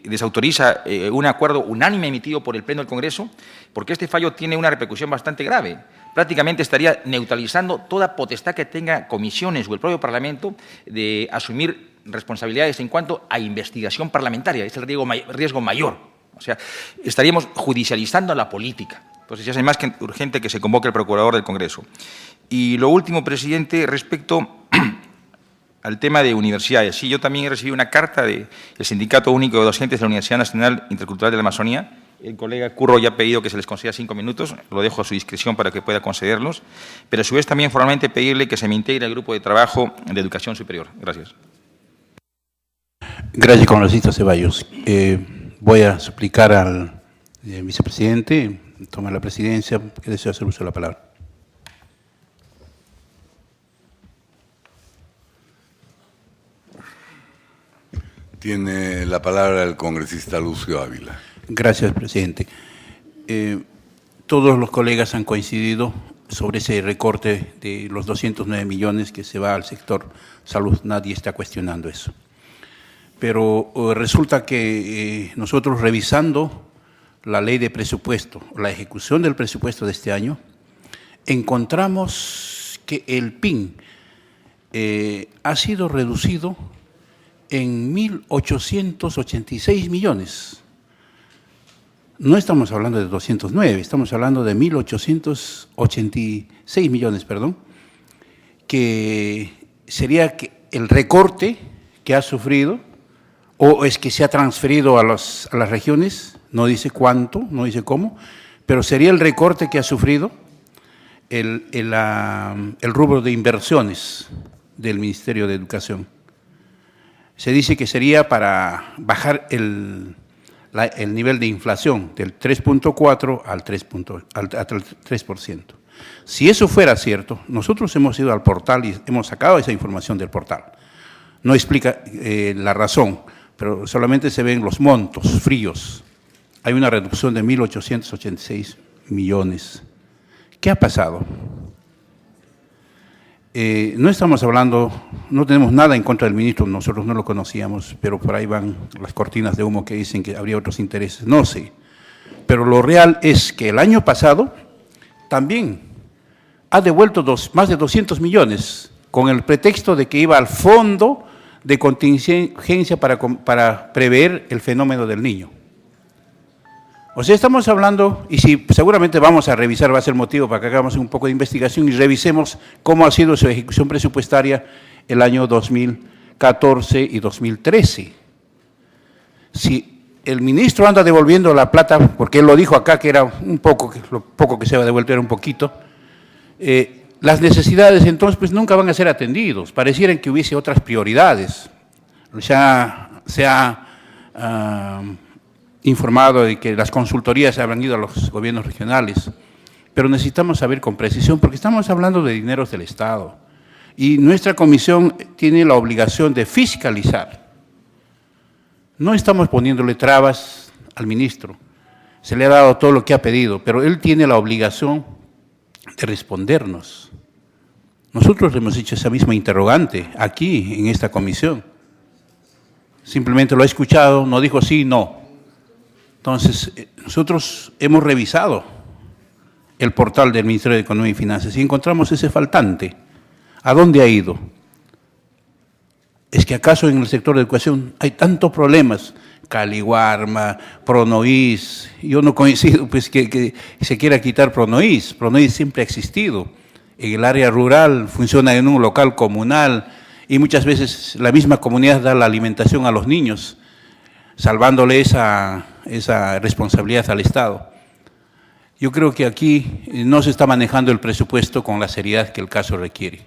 desautoriza un acuerdo unánime emitido por el Pleno del Congreso, porque este fallo tiene una repercusión bastante grave. Prácticamente estaría neutralizando toda potestad que tenga comisiones o el propio Parlamento de asumir responsabilidades en cuanto a investigación parlamentaria. Es el riesgo mayor. O sea, estaríamos judicializando la política. Entonces, ya es más que urgente que se convoque el procurador del Congreso. Y lo último, presidente, respecto al tema de universidades. Sí, yo también he recibido una carta del Sindicato Único de Docentes de la Universidad Nacional Intercultural de la Amazonía. El colega Curro ya ha pedido que se les conceda 5 minutos, lo dejo a su discreción para que pueda concederlos, pero a su vez también formalmente pedirle que se me integre al grupo de trabajo de educación superior. Gracias. Gracias, congresista Ceballos. Voy a suplicar al vicepresidente, toma la presidencia, que desea hacer uso de la palabra. Tiene la palabra el congresista Lucio Ávila. Gracias, presidente. Todos los colegas han coincidido sobre ese recorte de los 209 millones que se va al sector salud. Nadie está cuestionando eso. Pero resulta que nosotros revisando la ley de presupuesto, la ejecución del presupuesto de este año, encontramos que el PIN ha sido reducido en 1.886 millones. No estamos hablando de 209, estamos hablando de 1.886 millones, perdón, que sería el recorte que ha sufrido, o es que se ha transferido a las regiones, no dice cuánto, no dice cómo, pero sería el recorte que ha sufrido el rubro de inversiones del Ministerio de Educación. Se dice que sería para bajar el nivel de inflación del 3.4 al 3%. Si eso fuera cierto, nosotros hemos ido al portal y hemos sacado esa información del portal. No explica la razón, pero solamente se ven los montos fríos. Hay una reducción de 1.886 millones. ¿Qué ha pasado? No estamos hablando, no tenemos nada en contra del ministro, nosotros no lo conocíamos, pero por ahí van las cortinas de humo que dicen que habría otros intereses, no sé. Pero lo real es que el año pasado también ha devuelto más de 200 millones con el pretexto de que iba al fondo de contingencia para prever el fenómeno del niño. O sea, estamos hablando, y si seguramente vamos a revisar, va a ser motivo para que hagamos un poco de investigación y revisemos cómo ha sido su ejecución presupuestaria el año 2014 y 2013. Si el ministro anda devolviendo la plata, porque él lo dijo acá que era un poco, que lo poco que se ha devuelto era un poquito, las necesidades entonces pues nunca van a ser atendidos, parecieran que hubiese otras prioridades. Ya se ha informado de que las consultorías habrán ido a los gobiernos regionales, pero necesitamos saber con precisión, porque estamos hablando de dineros del Estado, y nuestra comisión tiene la obligación de fiscalizar. No estamos poniéndole trabas al ministro, se le ha dado todo lo que ha pedido, pero él tiene la obligación de respondernos. Nosotros le hemos hecho esa misma interrogante aquí, en esta comisión. Simplemente lo ha escuchado, no dijo sí, no. Entonces, nosotros hemos revisado el portal del Ministerio de Economía y Finanzas y encontramos ese faltante. ¿A dónde ha ido? ¿Es que acaso en el sector de educación hay tantos problemas? Caliwarma, Pronoís, yo no coincido pues que se quiera quitar Pronoís. Pronoís siempre ha existido. En el área rural funciona en un local comunal y muchas veces la misma comunidad da la alimentación a los niños, salvándole esa esa responsabilidad al Estado. Yo creo que aquí no se está manejando el presupuesto con la seriedad que el caso requiere.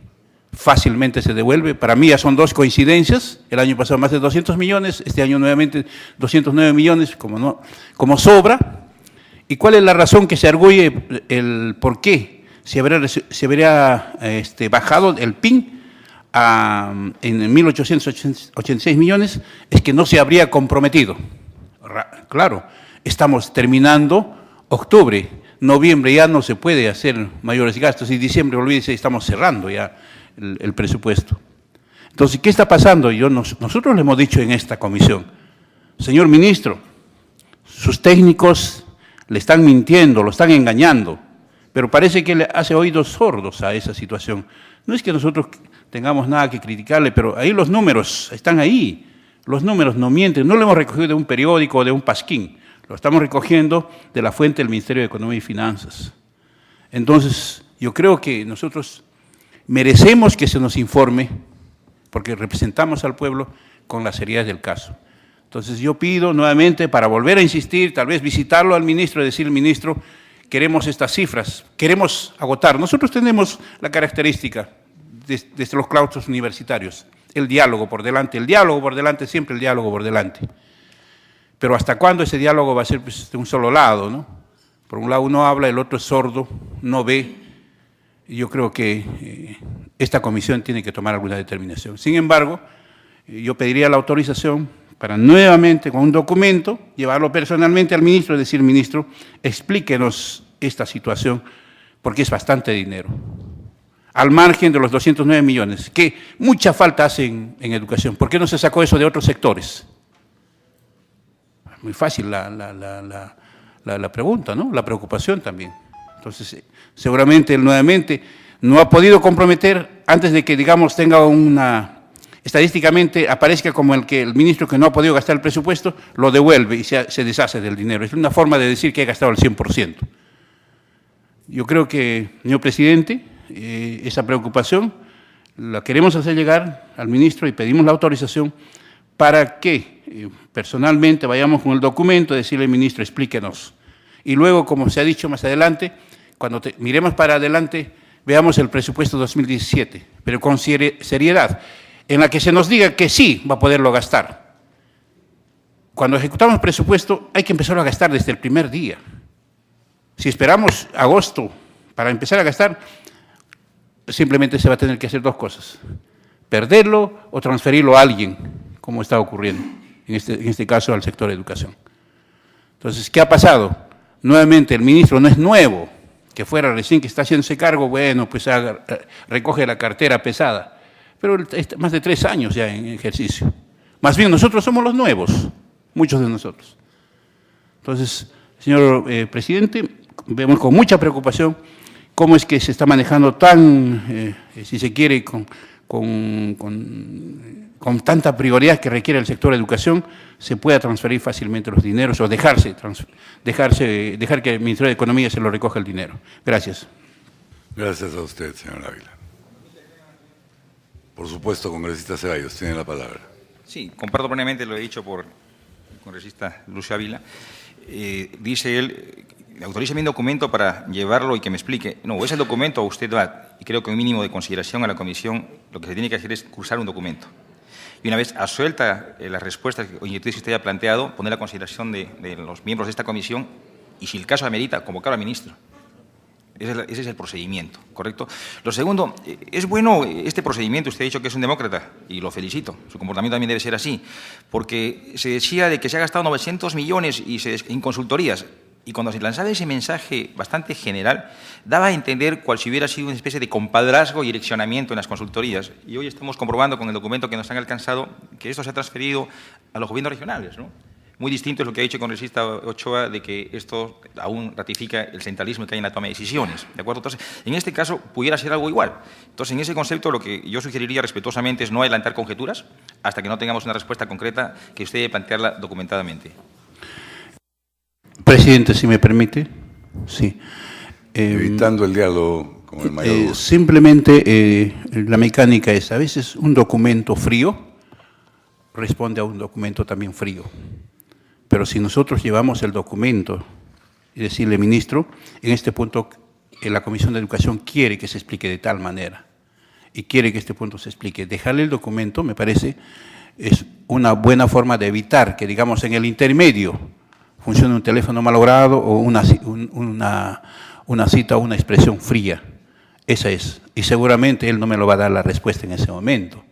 Fácilmente se devuelve. Para mí ya son dos coincidencias. El año pasado más de 200 millones, este año nuevamente 209 millones, como sobra. ¿Y cuál es la razón que se arguye el por qué se habría bajado el PIN en 1.886 millones? Es que no se habría comprometido. Claro, estamos terminando octubre, noviembre ya no se puede hacer mayores gastos y diciembre, olvídese, estamos cerrando ya el presupuesto. Entonces, ¿qué está pasando? Nosotros le hemos dicho en esta comisión, señor ministro, sus técnicos le están mintiendo, lo están engañando, pero parece que le hace oídos sordos a esa situación. No es que nosotros tengamos nada que criticarle, pero ahí los números están ahí, los números no mienten, no lo hemos recogido de un periódico o de un pasquín, lo estamos recogiendo de la fuente del Ministerio de Economía y Finanzas. Entonces, yo creo que nosotros merecemos que se nos informe, porque representamos al pueblo con la seriedad del caso. Entonces, yo pido nuevamente, para volver a insistir, tal vez visitarlo al ministro y decirle, ministro, queremos estas cifras, queremos agotar. Nosotros tenemos la característica desde los claustros universitarios, el diálogo por delante, siempre el diálogo por delante. Pero ¿hasta cuándo ese diálogo va a ser de un solo lado, ¿no? Por un lado uno habla, el otro es sordo, no ve. Y yo creo que esta comisión tiene que tomar alguna determinación. Sin embargo, yo pediría la autorización para nuevamente, con un documento, llevarlo personalmente al ministro y decir, ministro, explíquenos esta situación, porque es bastante dinero. Al margen de los 209 millones, que mucha falta hacen en educación. ¿Por qué no se sacó eso de otros sectores? Muy fácil la pregunta, ¿no? La preocupación también. Entonces, seguramente él nuevamente no ha podido comprometer antes de que, digamos, tenga estadísticamente aparezca como el ministro que no ha podido gastar el presupuesto, lo devuelve y se deshace del dinero. Es una forma de decir que ha gastado el 100%. Yo creo que, señor presidente, esa preocupación la queremos hacer llegar al ministro y pedimos la autorización para que personalmente vayamos con el documento y decirle al ministro, explíquenos. Y luego, como se ha dicho más adelante, cuando miremos para adelante, veamos el presupuesto 2017, pero con seriedad, en la que se nos diga que sí va a poderlo gastar. Cuando ejecutamos el presupuesto hay que empezarlo a gastar desde el primer día. Si esperamos agosto para empezar a gastar, simplemente se va a tener que hacer dos cosas, perderlo o transferirlo a alguien, como está ocurriendo, en este caso al sector de educación. Entonces, ¿qué ha pasado? Nuevamente, el ministro no es nuevo, que fuera recién que está haciéndose cargo, bueno, pues recoge la cartera pesada, pero más de 3 años ya en ejercicio. Más bien, nosotros somos los nuevos, muchos de nosotros. Entonces, señor presidente, vemos con mucha preocupación cómo es que se está manejando tan, si se quiere, con tanta prioridad que requiere el sector de educación, se pueda transferir fácilmente los dineros o dejar que el Ministerio de Economía se lo recoja el dinero. Gracias. Gracias a usted, señor Ávila. Por supuesto, congresista Ceballos, tiene la palabra. Sí, comparto plenamente lo dicho por el congresista Lucio Ávila. Dice él, autorízame un documento para llevarlo y que me explique. No, ese documento usted va, y creo que un mínimo de consideración a la comisión, lo que se tiene que hacer es cursar un documento. Y una vez asuelta las respuestas o inquietudes que usted haya planteado, poner a consideración de los miembros de esta comisión y, si el caso amerita, convocar al ministro. Ese es el procedimiento, ¿correcto? Lo segundo, es bueno este procedimiento, usted ha dicho que es un demócrata, y lo felicito, su comportamiento también debe ser así, porque se decía de que se ha gastado 900 millones en consultorías, y cuando se lanzaba ese mensaje bastante general, daba a entender cual si hubiera sido una especie de compadrazgo y direccionamiento en las consultorías. Y hoy estamos comprobando con el documento que nos han alcanzado que esto se ha transferido a los gobiernos regionales, ¿no? Muy distinto es lo que ha dicho el congresista Ochoa, de que esto aún ratifica el centralismo que hay en la toma de decisiones, ¿de acuerdo? Entonces, en este caso, pudiera ser algo igual. Entonces, en ese concepto, lo que yo sugeriría respetuosamente es no adelantar conjeturas hasta que no tengamos una respuesta concreta que usted debe plantearla documentadamente. Presidente, si me permite. Sí. Evitando el diálogo con el mayor. Simplemente la mecánica es, a veces un documento frío responde a un documento también frío. Pero si nosotros llevamos el documento y decirle, ministro, en este punto la Comisión de Educación quiere que se explique de tal manera y quiere que este punto se explique. Dejarle el documento, me parece, es una buena forma de evitar que, digamos, en el intermedio funcione un teléfono malogrado o una cita o una expresión fría. Esa es. Y seguramente él no me lo va a dar la respuesta en ese momento.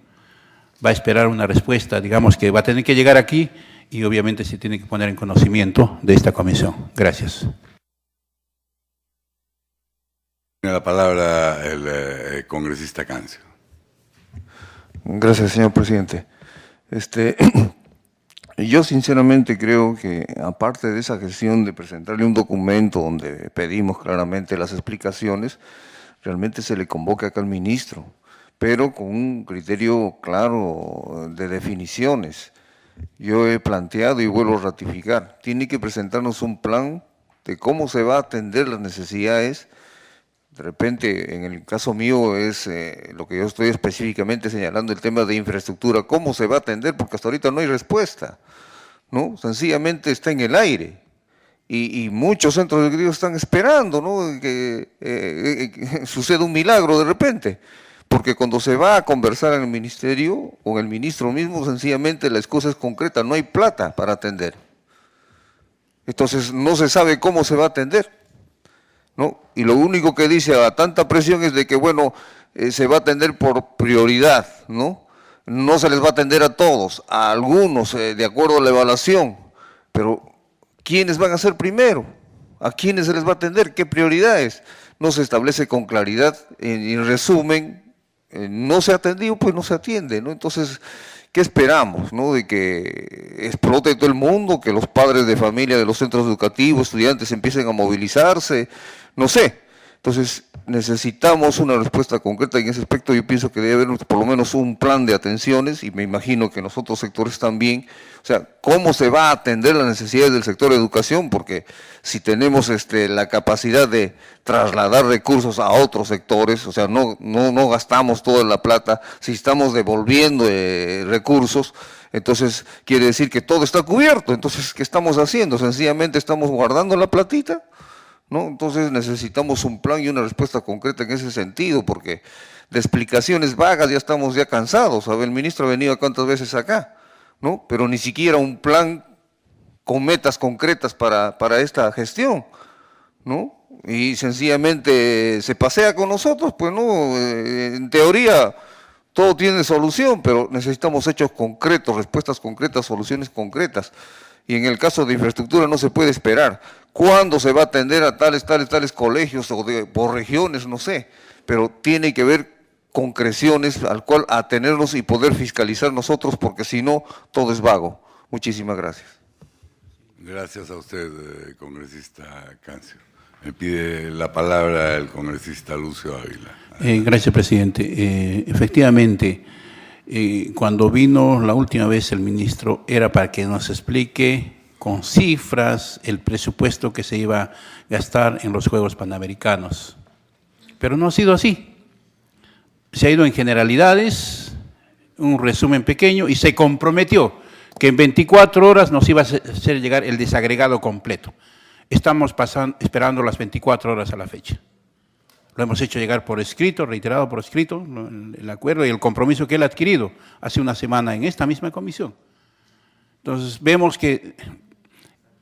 Va a esperar una respuesta, digamos, que va a tener que llegar aquí y obviamente se tiene que poner en conocimiento de esta comisión. Gracias. Tiene la palabra el congresista Cancio. Gracias, señor presidente. Yo sinceramente creo que, aparte de esa gestión de presentarle un documento donde pedimos claramente las explicaciones, realmente se le convoca acá al ministro, pero con un criterio claro de definiciones. Yo he planteado y vuelvo a ratificar, tiene que presentarnos un plan de cómo se va a atender las necesidades. De repente, en el caso mío es lo que yo estoy específicamente señalando, el tema de infraestructura, cómo se va a atender, porque hasta ahorita no hay respuesta, ¿no? Sencillamente está en el aire. Y muchos centros educativos están esperando, ¿no?, que suceda un milagro de repente. Porque cuando se va a conversar en el ministerio, con el ministro mismo, sencillamente la excusa es concreta, no hay plata para atender. Entonces no se sabe cómo se va a atender, ¿no? Y lo único que dice a tanta presión es de que, bueno, se va a atender por prioridad, ¿no? No se les va a atender a todos, a algunos, de acuerdo a la evaluación, pero ¿quiénes van a ser primero? ¿A quiénes se les va a atender? ¿Qué prioridades? No se establece con claridad. En resumen, no se ha atendido, pues no se atiende, ¿no? Entonces, ¿qué esperamos, no? De que explote todo el mundo, que los padres de familia de los centros educativos, estudiantes empiecen a movilizarse, no sé. Entonces, necesitamos una respuesta concreta en ese aspecto. Yo pienso que debe haber por lo menos un plan de atenciones, y me imagino que en los otros sectores también. O sea, ¿cómo se va a atender las necesidades del sector de educación? Porque si tenemos la capacidad de trasladar recursos a otros sectores, o sea, no gastamos toda la plata, si estamos devolviendo recursos, entonces quiere decir que todo está cubierto. Entonces, ¿qué estamos haciendo? Sencillamente estamos guardando la platita, ¿no? Entonces necesitamos un plan y una respuesta concreta en ese sentido, porque de explicaciones vagas ya estamos cansados. ¿Sabe? El ministro ha venido cuántas veces acá, ¿no? Pero ni siquiera un plan con metas concretas para esta gestión, ¿no? Y sencillamente se pasea con nosotros, pues no, en teoría todo tiene solución, pero necesitamos hechos concretos, respuestas concretas, soluciones concretas. Y en el caso de infraestructura no se puede esperar. ¿Cuándo se va a atender a tales colegios o por regiones? No sé, pero tiene que haber concreciones al cual atenernos y poder fiscalizar nosotros, porque si no, todo es vago. Muchísimas gracias. Gracias a usted, congresista Cancio. Me pide la palabra el congresista Lucio Ávila. Gracias, presidente. Efectivamente, cuando vino la última vez el ministro era para que nos explique con cifras el presupuesto que se iba a gastar en los Juegos Panamericanos. Pero no ha sido así. Se ha ido en generalidades, un resumen pequeño, y se comprometió que en 24 horas nos iba a hacer llegar el desagregado completo. Estamos esperando las 24 horas a la fecha. Lo hemos hecho llegar por escrito, reiterado por escrito, el acuerdo y el compromiso que él ha adquirido hace una semana en esta misma comisión. Entonces, vemos que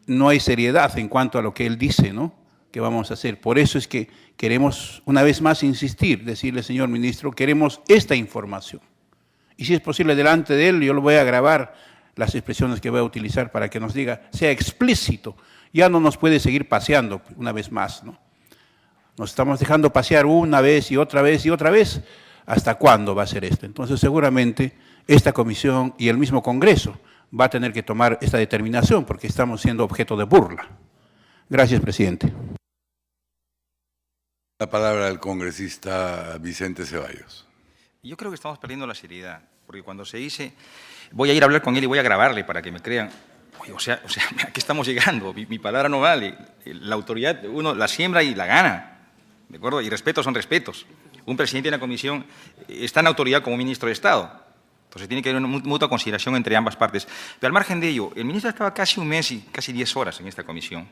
no hay seriedad en cuanto a lo que él dice, ¿no?, que vamos a hacer. Por eso es que queremos, una vez más, insistir, decirle, señor ministro, queremos esta información. Y si es posible, delante de él, yo lo voy a grabar las expresiones que voy a utilizar para que nos diga, sea explícito. Ya no nos puede seguir paseando una vez más, ¿no? Nos estamos dejando pasear una vez y otra vez y otra vez. ¿Hasta cuándo va a ser esto? Entonces, seguramente, esta comisión y el mismo Congreso va a tener que tomar esta determinación, porque estamos siendo objeto de burla. Gracias, presidente. La palabra del congresista Vicente Ceballos. Yo creo que estamos perdiendo la seriedad, porque cuando se dice, voy a ir a hablar con él y voy a grabarle para que me crean, o sea, ¿a qué estamos llegando? Mi palabra no vale. La autoridad, uno la siembra y la gana, ¿de acuerdo? Y respetos son respetos. Un presidente de una comisión está en autoridad como ministro de Estado. Entonces tiene que haber una mutua consideración entre ambas partes. Pero al margen de ello, el ministro estaba casi un mes y casi 10 horas en esta comisión.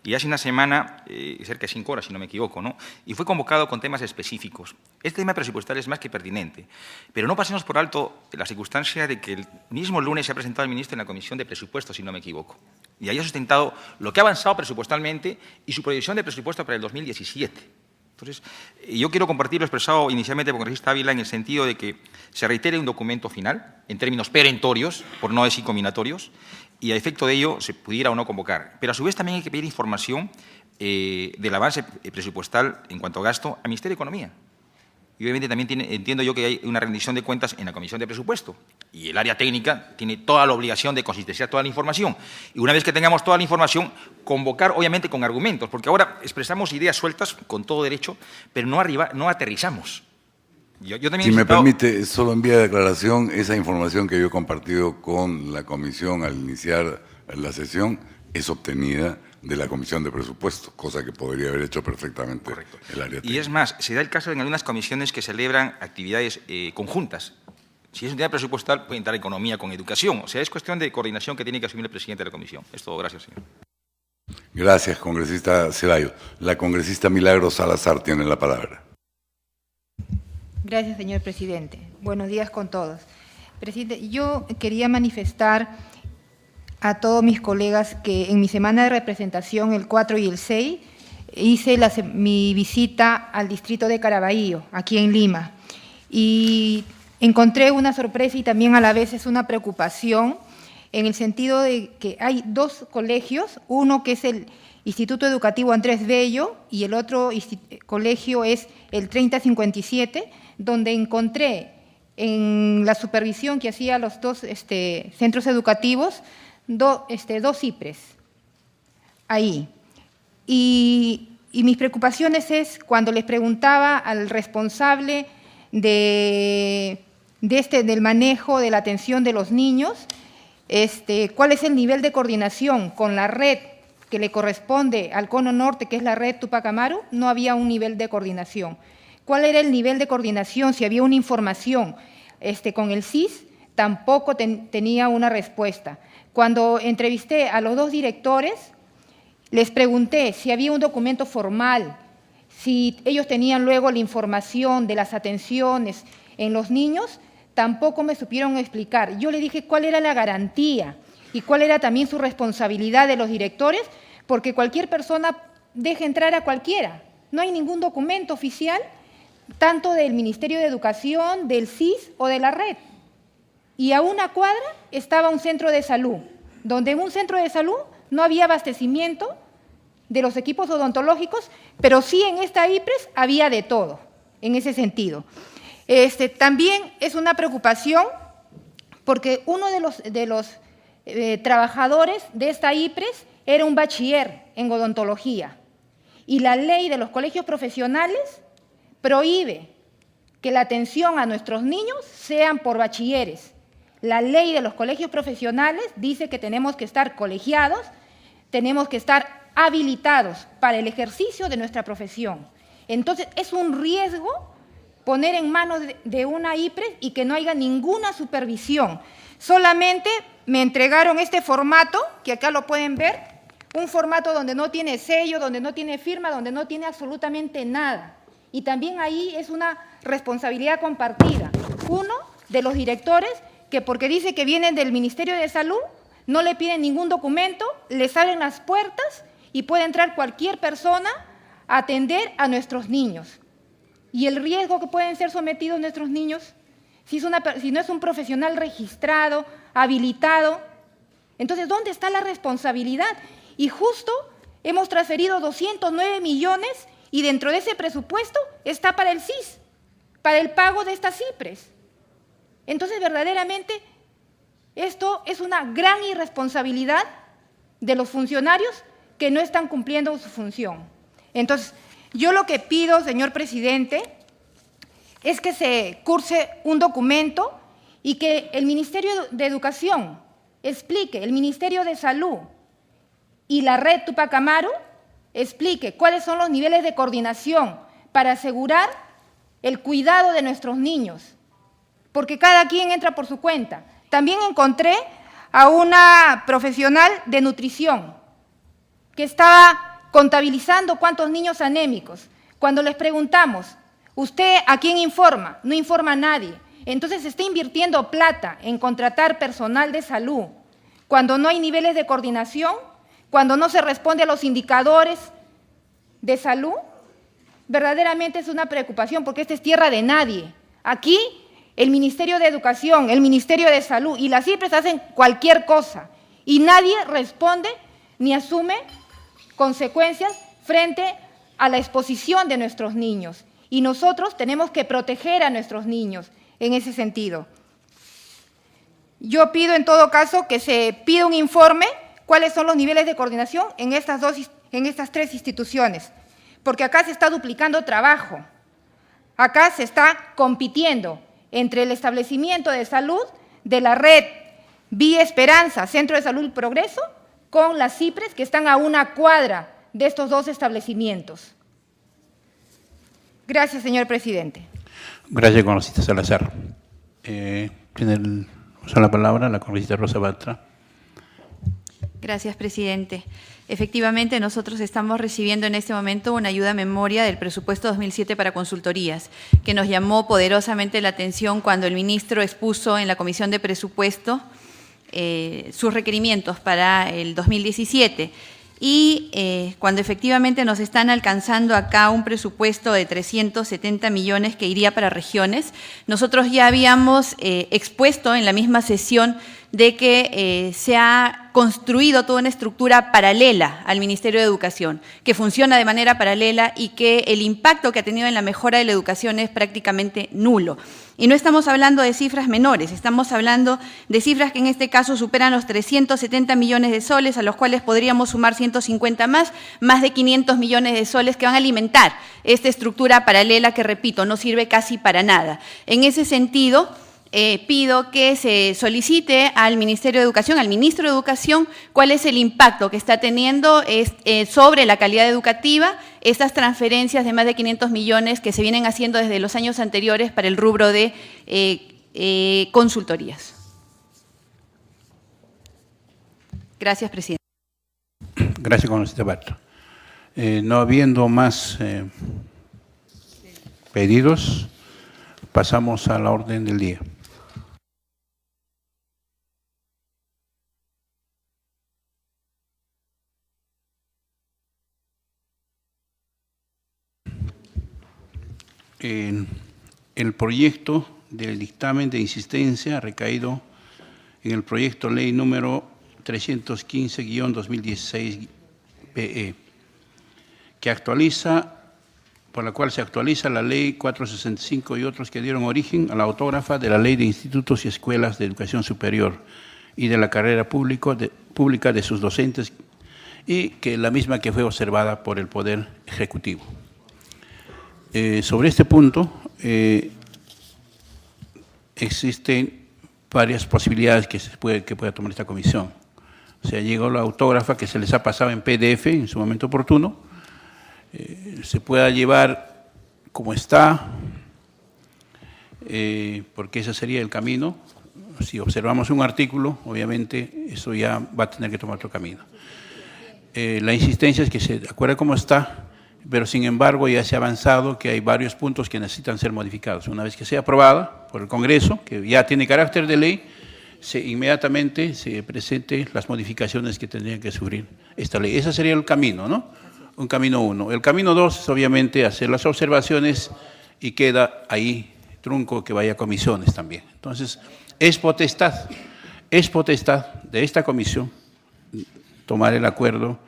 Y hace una semana, cerca de 5 horas, si no me equivoco, ¿no? Y fue convocado con temas específicos. Este tema presupuestal es más que pertinente. Pero no pasemos por alto la circunstancia de que el mismo lunes se ha presentado el ministro en la Comisión de Presupuestos, si no me equivoco. Y ahí ha sustentado lo que ha avanzado presupuestalmente y su proyección de presupuesto para el 2017. Entonces, yo quiero compartir lo expresado inicialmente por el congresista Ávila en el sentido de que se reitere un documento final, en términos perentorios, por no decir combinatorios, y a efecto de ello se pudiera o no convocar. Pero a su vez también hay que pedir información del avance presupuestal en cuanto a gasto al Ministerio de Economía. Y obviamente también entiendo yo que hay una rendición de cuentas en la Comisión de Presupuesto y el área técnica tiene toda la obligación de consistenciar toda la información. Y una vez que tengamos toda la información, convocar obviamente con argumentos, porque ahora expresamos ideas sueltas con todo derecho, pero no aterrizamos. Yo también si me permite, solo envía de declaración esa información que yo he compartido con la comisión al iniciar la sesión es obtenida de la Comisión de Presupuesto, cosa que podría haber hecho perfectamente Correcto. el área técnica. Y es más, se da el caso en algunas comisiones que celebran actividades conjuntas. Si es un tema presupuestal, puede entrar economía con educación. O sea, es cuestión de coordinación que tiene que asumir el presidente de la comisión. Es todo. Gracias, señor. Gracias, congresista Ceballos. La congresista Milagros Salazar tiene la palabra. Gracias, señor presidente. Buenos días con todos. Presidente, yo quería manifestar a todos mis colegas que en mi semana de representación, el 4 y el 6, hice mi visita al distrito de Caraballo, aquí en Lima, y encontré una sorpresa y también a la vez es una preocupación en el sentido de que hay dos colegios, uno que es el Instituto Educativo Andrés Bello y el otro colegio es el 3057, donde encontré en la supervisión que hacía los dos centros educativos, dos cipres ahí. Y mis preocupaciones es cuando les preguntaba al responsable del manejo de la atención de los niños, cuál es el nivel de coordinación con la red que le corresponde al Cono Norte, que es la red Tupac Amaru, no había un nivel de coordinación. ¿Cuál era el nivel de coordinación? Si había una información con el CIS, tampoco tenía una respuesta. Cuando entrevisté a los dos directores, les pregunté si había un documento formal, si ellos tenían luego la información de las atenciones en los niños, tampoco me supieron explicar. Yo le dije cuál era la garantía y cuál era también su responsabilidad de los directores, porque cualquier persona deja entrar a cualquiera. No hay ningún documento oficial, tanto del Ministerio de Educación, del CIS o de la red. Y a una cuadra estaba un centro de salud, donde en un centro de salud no había abastecimiento de los equipos odontológicos, pero sí en esta IPRES había de todo, en ese sentido. También es una preocupación porque uno de los trabajadores de esta IPRES era un bachiller en odontología y la ley de los colegios profesionales prohíbe que la atención a nuestros niños sean por bachilleres. La ley de los colegios profesionales dice que tenemos que estar colegiados, tenemos que estar habilitados para el ejercicio de nuestra profesión. Entonces, es un riesgo poner en manos de una IPRES y que no haya ninguna supervisión. Solamente me entregaron este formato, que acá lo pueden ver, un formato donde no tiene sello, donde no tiene firma, donde no tiene absolutamente nada. Y también ahí es una responsabilidad compartida. Uno de los directores, que porque dice que vienen del Ministerio de Salud, no le piden ningún documento, les abren las puertas y puede entrar cualquier persona a atender a nuestros niños. Y el riesgo que pueden ser sometidos nuestros niños, si no es un profesional registrado, habilitado, entonces, ¿dónde está la responsabilidad? Y justo hemos transferido 209 millones y dentro de ese presupuesto está para el CIS, para el pago de estas IPRES. Entonces, verdaderamente, esto es una gran irresponsabilidad de los funcionarios que no están cumpliendo su función. Entonces, yo lo que pido, señor presidente, es que se curse un documento y que el Ministerio de Educación explique, el Ministerio de Salud y la red Tupac Amaru explique cuáles son los niveles de coordinación para asegurar el cuidado de nuestros niños. porque cada quien entra por su cuenta. También encontré a una profesional de nutrición que estaba contabilizando cuántos niños anémicos. Cuando les preguntamos, ¿usted a quién informa? No informa a nadie. Entonces se está invirtiendo plata en contratar personal de salud, cuando no hay niveles de coordinación, cuando no se responde a los indicadores de salud. Verdaderamente es una preocupación, porque esta es tierra de nadie. Aquí el Ministerio de Educación, el Ministerio de Salud y las CIPRES hacen cualquier cosa y nadie responde ni asume consecuencias frente a la exposición de nuestros niños. Y nosotros tenemos que proteger a nuestros niños en ese sentido. Yo pido en todo caso que se pida un informe cuáles son los niveles de coordinación en estas tres instituciones, porque acá se está duplicando trabajo, acá se está compitiendo entre el establecimiento de salud de la red Vía Esperanza, Centro de Salud y Progreso, con las CIPRES que están a una cuadra de estos dos establecimientos. Gracias, señor presidente. Gracias, congresista Salazar. Usa la palabra la congresista Rosa Bartra. Gracias, presidente. Efectivamente, nosotros estamos recibiendo en este momento una ayuda a memoria del presupuesto 2007 para consultorías, que nos llamó poderosamente la atención cuando el ministro expuso en la Comisión de Presupuesto sus requerimientos para el 2017. Y cuando efectivamente nos están alcanzando acá un presupuesto de 370 millones que iría para regiones, nosotros ya habíamos expuesto en la misma sesión de que se ha construido toda una estructura paralela al Ministerio de Educación, que funciona de manera paralela y que el impacto que ha tenido en la mejora de la educación es prácticamente nulo. Y no estamos hablando de cifras menores, estamos hablando de cifras que en este caso superan los 370 millones de soles, a los cuales podríamos sumar 150 más de 500 millones de soles que van a alimentar esta estructura paralela que, repito, no sirve casi para nada. En ese sentido, pido que se solicite al Ministerio de Educación, al Ministro de Educación, cuál es el impacto que está teniendo sobre la calidad educativa estas transferencias de más de 500 millones que se vienen haciendo desde los años anteriores para el rubro de consultorías. Gracias, presidente. Gracias, congresista Bartra. No habiendo más pedidos, pasamos a la orden del día. El proyecto del dictamen de insistencia ha recaído en el proyecto ley número 315-2016-PE, por la cual se actualiza la ley 465 y otros que dieron origen a la autógrafa de la Ley de Institutos y Escuelas de Educación Superior y de la carrera pública de sus docentes, y que la misma que fue observada por el Poder Ejecutivo. Sobre este punto, existen varias posibilidades que pueda tomar esta comisión. O sea, llegó la autógrafa que se les ha pasado en PDF en su momento oportuno, se pueda llevar como está, porque ese sería el camino. Si observamos un artículo, obviamente eso ya va a tener que tomar otro camino. La insistencia es que se acuerde cómo está, pero sin embargo ya se ha avanzado que hay varios puntos que necesitan ser modificados. Una vez que sea aprobada por el Congreso, que ya tiene carácter de ley, inmediatamente se presenten las modificaciones que tendrían que sufrir esta ley. Ese sería el camino, ¿no? Un camino 1. El camino 2 es obviamente hacer las observaciones y queda ahí trunco que vaya a comisiones también. Entonces, es potestad de esta comisión tomar el acuerdo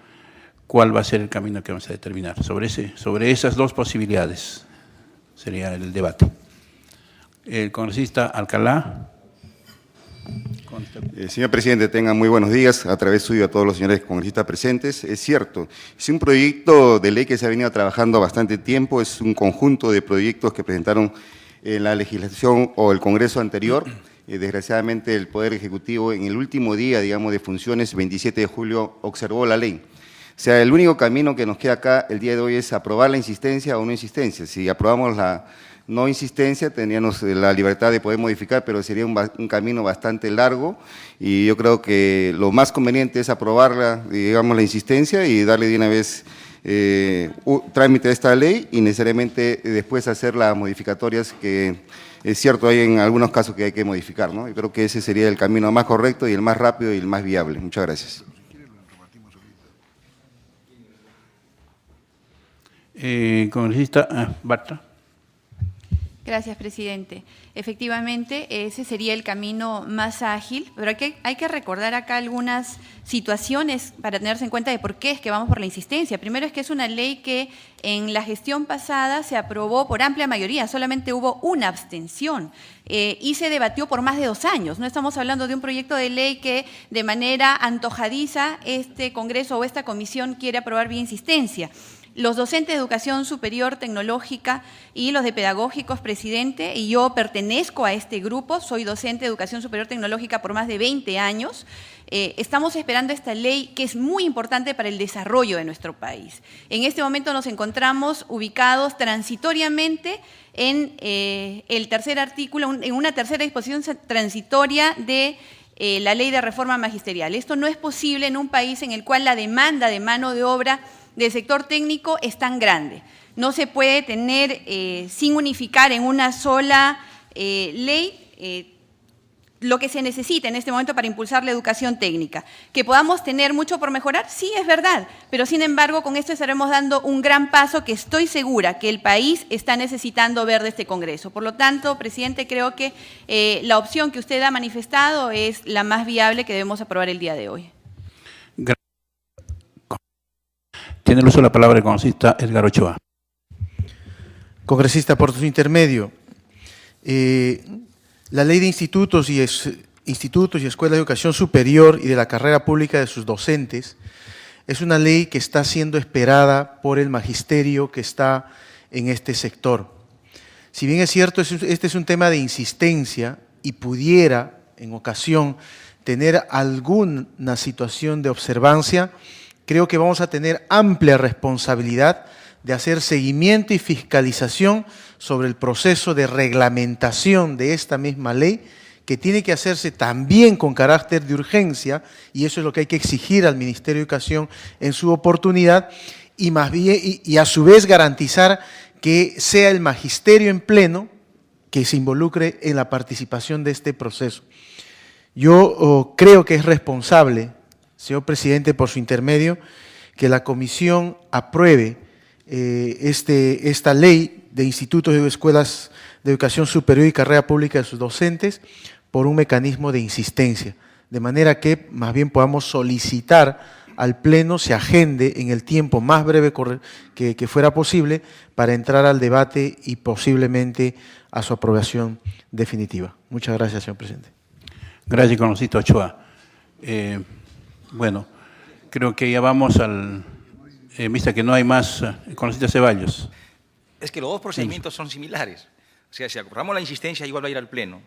cuál va a ser el camino que vamos a determinar. Sobre esas dos posibilidades sería el debate. El congresista Alcalá. Señor presidente, tengan muy buenos días. A través suyo a todos los señores congresistas presentes. Es cierto, es un proyecto de ley que se ha venido trabajando bastante tiempo, es un conjunto de proyectos que presentaron en la legislación o el Congreso anterior. Desgraciadamente el Poder Ejecutivo en el último día, digamos, de funciones, 27 de julio, observó la ley. O sea, el único camino que nos queda acá el día de hoy es aprobar la insistencia o no insistencia. Si aprobamos no insistencia, teníamos la libertad de poder modificar, pero sería un camino bastante largo y yo creo que lo más conveniente es aprobarla, digamos, la insistencia y darle de una vez trámite a esta ley y necesariamente después hacer las modificatorias que es cierto, hay en algunos casos que hay que modificar, ¿no? Yo creo que ese sería el camino más correcto y el más rápido y el más viable. Muchas gracias. Congresista Bartra. Gracias, presidente. Efectivamente, ese sería el camino más ágil, pero hay que recordar acá algunas situaciones para tenerse en cuenta de por qué es que vamos por la insistencia. Primero es que es una ley que en la gestión pasada se aprobó por amplia mayoría, solamente hubo una abstención y se debatió por más de 2 años. No estamos hablando de un proyecto de ley que de manera antojadiza este Congreso o esta comisión quiere aprobar vía insistencia. Los docentes de educación superior tecnológica y los de pedagógicos, presidente, y yo pertenezco a este grupo, soy docente de educación superior tecnológica por más de 20 años, estamos esperando esta ley que es muy importante para el desarrollo de nuestro país. En este momento nos encontramos ubicados transitoriamente en el tercer artículo, en una tercera disposición transitoria de la ley de reforma magisterial. Esto no es posible en un país en el cual la demanda de mano de obra del sector técnico es tan grande. No se puede tener, sin unificar en una sola ley, lo que se necesita en este momento para impulsar la educación técnica. Que podamos tener mucho por mejorar, sí, es verdad, pero sin embargo con esto estaremos dando un gran paso que estoy segura que el país está necesitando ver de este Congreso. Por lo tanto, presidente, creo que la opción que usted ha manifestado es la más viable que debemos aprobar el día de hoy. Tiene el uso de la palabra el congresista Edgar Ochoa. Congresista, por su intermedio, la ley de institutos y escuelas de educación superior y de la carrera pública de sus docentes es una ley que está siendo esperada por el magisterio que está en este sector. Si bien es cierto, este es un tema de insistencia y pudiera, en ocasión, tener alguna situación de observancia, creo que vamos a tener amplia responsabilidad de hacer seguimiento y fiscalización sobre el proceso de reglamentación de esta misma ley, que tiene que hacerse también con carácter de urgencia, y eso es lo que hay que exigir al Ministerio de Educación en su oportunidad, y más bien, y a su vez garantizar que sea el magisterio en pleno que se involucre en la participación de este proceso. Yo creo que es responsable, señor presidente, por su intermedio, que la comisión apruebe esta ley de institutos y escuelas de educación superior y carrera pública de sus docentes por un mecanismo de insistencia, de manera que más bien podamos solicitar al Pleno se agende en el tiempo más breve que fuera posible para entrar al debate y posiblemente a su aprobación definitiva. Muchas gracias, señor presidente. Gracias, congresista Ochoa. Bueno, creo que ya vamos al... vista que no hay más, congresista Ceballos. Es que los dos procedimientos son similares. O sea, si acordamos la insistencia, igual va a ir al Pleno.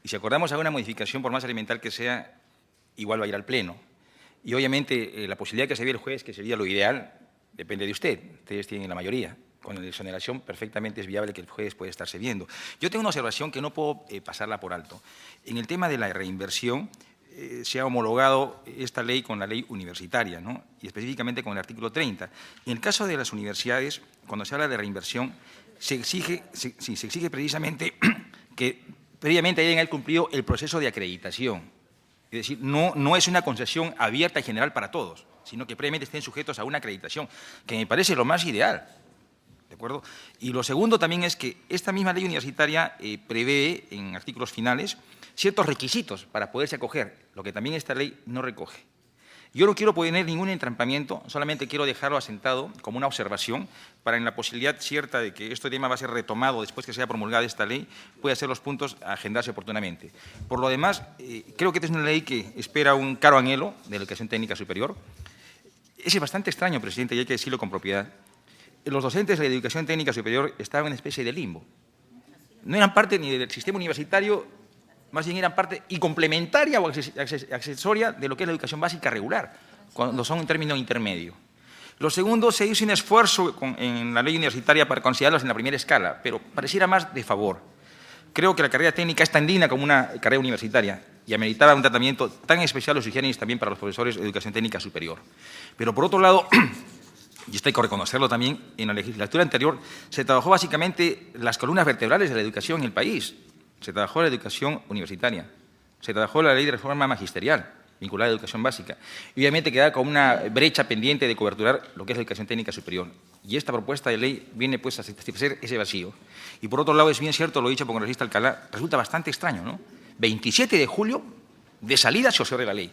Y si acordamos alguna modificación, por más elemental que sea, igual va a ir al Pleno. Y obviamente la posibilidad que se vea el juez, que sería lo ideal, depende de usted. Ustedes tienen la mayoría. Con la exoneración perfectamente es viable que el juez pueda estarse viendo. Yo tengo una observación que no puedo pasarla por alto. En el tema de la reinversión, se ha homologado esta ley con la ley universitaria, ¿no? Y específicamente con el artículo 30. En el caso de las universidades, cuando se habla de reinversión, se exige precisamente que previamente hayan cumplido el proceso de acreditación. Es decir, no es una concesión abierta y general para todos, sino que previamente estén sujetos a una acreditación, que me parece lo más ideal. ¿De acuerdo? Y lo segundo también es que esta misma ley universitaria prevé en artículos finales ciertos requisitos para poderse acoger, lo que también esta ley no recoge. Yo no quiero poner ningún entrampamiento, solamente quiero dejarlo asentado como una observación para en la posibilidad cierta de que este tema va a ser retomado después que sea promulgada esta ley, pueda ser los puntos a agendarse oportunamente. Por lo demás, creo que esta es una ley que espera un caro anhelo de la educación técnica superior. Es bastante extraño, presidente, y hay que decirlo con propiedad. Los docentes de la educación técnica superior estaban en una especie de limbo. No eran parte ni del sistema universitario, más bien eran parte y complementaria o accesoria de lo que es la educación básica regular, cuando son en término intermedio. Lo segundo, se hizo un esfuerzo en la ley universitaria para considerarlos en la primera escala, pero pareciera más de favor. Creo que la carrera técnica es tan digna como una carrera universitaria y ameritaba un tratamiento tan especial o sugierenis también para los profesores de educación técnica superior. Pero por otro lado, y esto hay que reconocerlo también, en la legislatura anterior se trabajó básicamente las columnas vertebrales de la educación en el país. Se trabajó la educación universitaria, se trabajó la ley de reforma magisterial, vinculada a la educación básica. Y obviamente queda con una brecha pendiente de coberturar lo que es la educación técnica superior. Y esta propuesta de ley viene pues a satisfacer ese vacío. Y por otro lado, es bien cierto, lo dicho por el congresista Alcalá, resulta bastante extraño, ¿no? 27 de julio, de salida se observa la ley.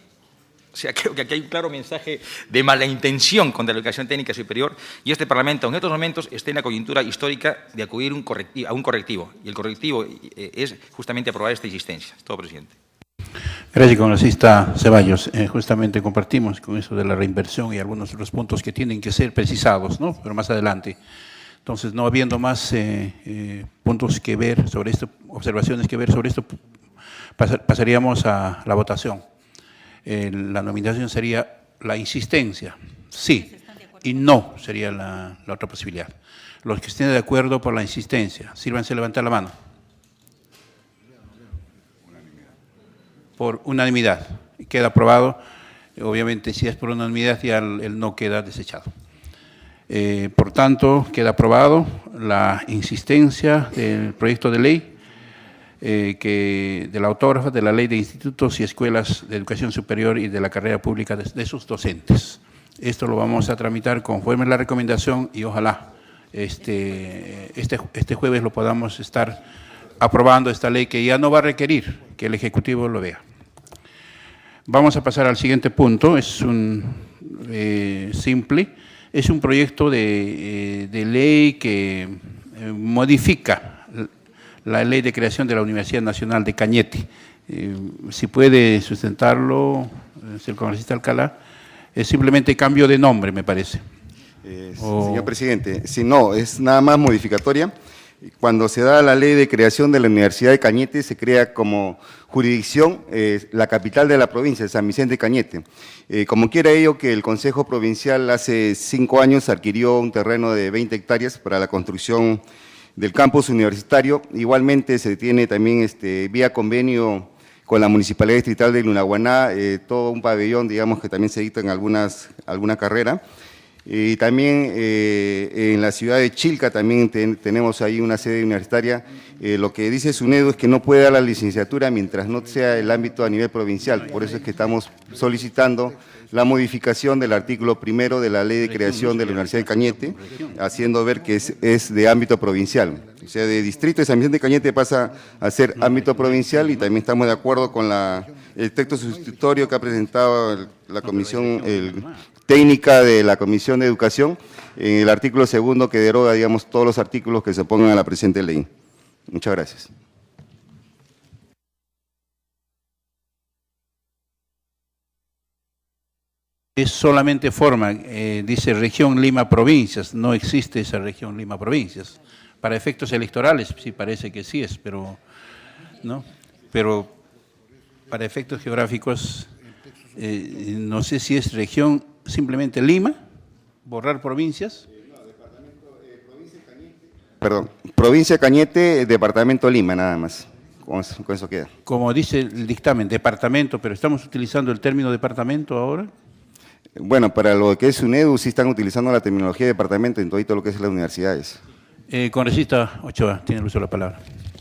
O sea, creo que aquí hay un claro mensaje de mala intención contra la educación técnica superior y este Parlamento en estos momentos está en la coyuntura histórica de acudir a un correctivo. Y el correctivo es justamente aprobar esta insistencia. Es todo, presidente. Gracias, congresista Ceballos. Justamente compartimos con eso de la reinversión y algunos otros puntos que tienen que ser precisados, ¿no? Pero más adelante. Entonces, no habiendo más puntos que ver sobre esto, observaciones que ver sobre esto, pasaríamos a la votación. La nominación sería la insistencia, sí, y no sería la otra posibilidad. Los que estén de acuerdo por la insistencia, sírvanse a levantar la mano. Por unanimidad. Queda aprobado. Obviamente, si es por unanimidad, ya el no queda desechado. Por tanto, queda aprobado la insistencia del proyecto de ley de la autógrafa de la Ley de Institutos y Escuelas de Educación Superior y de la Carrera Pública de sus docentes. Esto lo vamos a tramitar conforme a la recomendación y ojalá este jueves lo podamos estar aprobando esta ley que ya no va a requerir que el Ejecutivo lo vea. Vamos a pasar al siguiente punto, es un simple, es un proyecto de ley que modifica la ley de creación de la Universidad Nacional de Cañete. Si puede sustentarlo, el congresista Alcalá, es simplemente cambio de nombre, me parece. Señor presidente, si no, es nada más modificatoria. Cuando se da la ley de creación de la Universidad de Cañete, se crea como jurisdicción la capital de la provincia, San Vicente de Cañete. Como quiera ello que el Consejo Provincial hace 5 años adquirió un terreno de 20 hectáreas para la construcción del campus universitario. Igualmente se tiene también vía convenio con la Municipalidad Distrital de Lunahuaná, todo un pabellón, digamos, que también se dicta en alguna carrera. Y también en la ciudad de Chilca también tenemos ahí una sede universitaria. Lo que dice SUNEDU es que no puede dar la licenciatura mientras no sea el ámbito a nivel provincial. Por eso es que estamos solicitando la modificación del artículo 1 de la Ley de Creación de la Universidad de Cañete, haciendo ver que es de ámbito provincial. O sea, de distrito de San Vicente de Cañete pasa a ser ámbito provincial y también estamos de acuerdo con el texto sustitutorio que ha presentado la comisión técnica de la Comisión de Educación, en el artículo 2 que deroga, digamos, todos los artículos que se pongan a la presente ley. Muchas gracias. Es solamente forma, dice región Lima Provincias, no existe esa región Lima Provincias. Para efectos electorales sí parece que sí es, pero no, pero para efectos geográficos no sé si es región simplemente Lima, borrar provincias. Perdón, provincia Cañete, departamento Lima, nada más. Con eso queda. Como dice el dictamen, departamento, pero estamos utilizando el término departamento ahora. Bueno, para lo que es SUNEDU sí están utilizando la terminología de departamento en todo lo que es las universidades. Congresista Ochoa, tiene el uso de la palabra.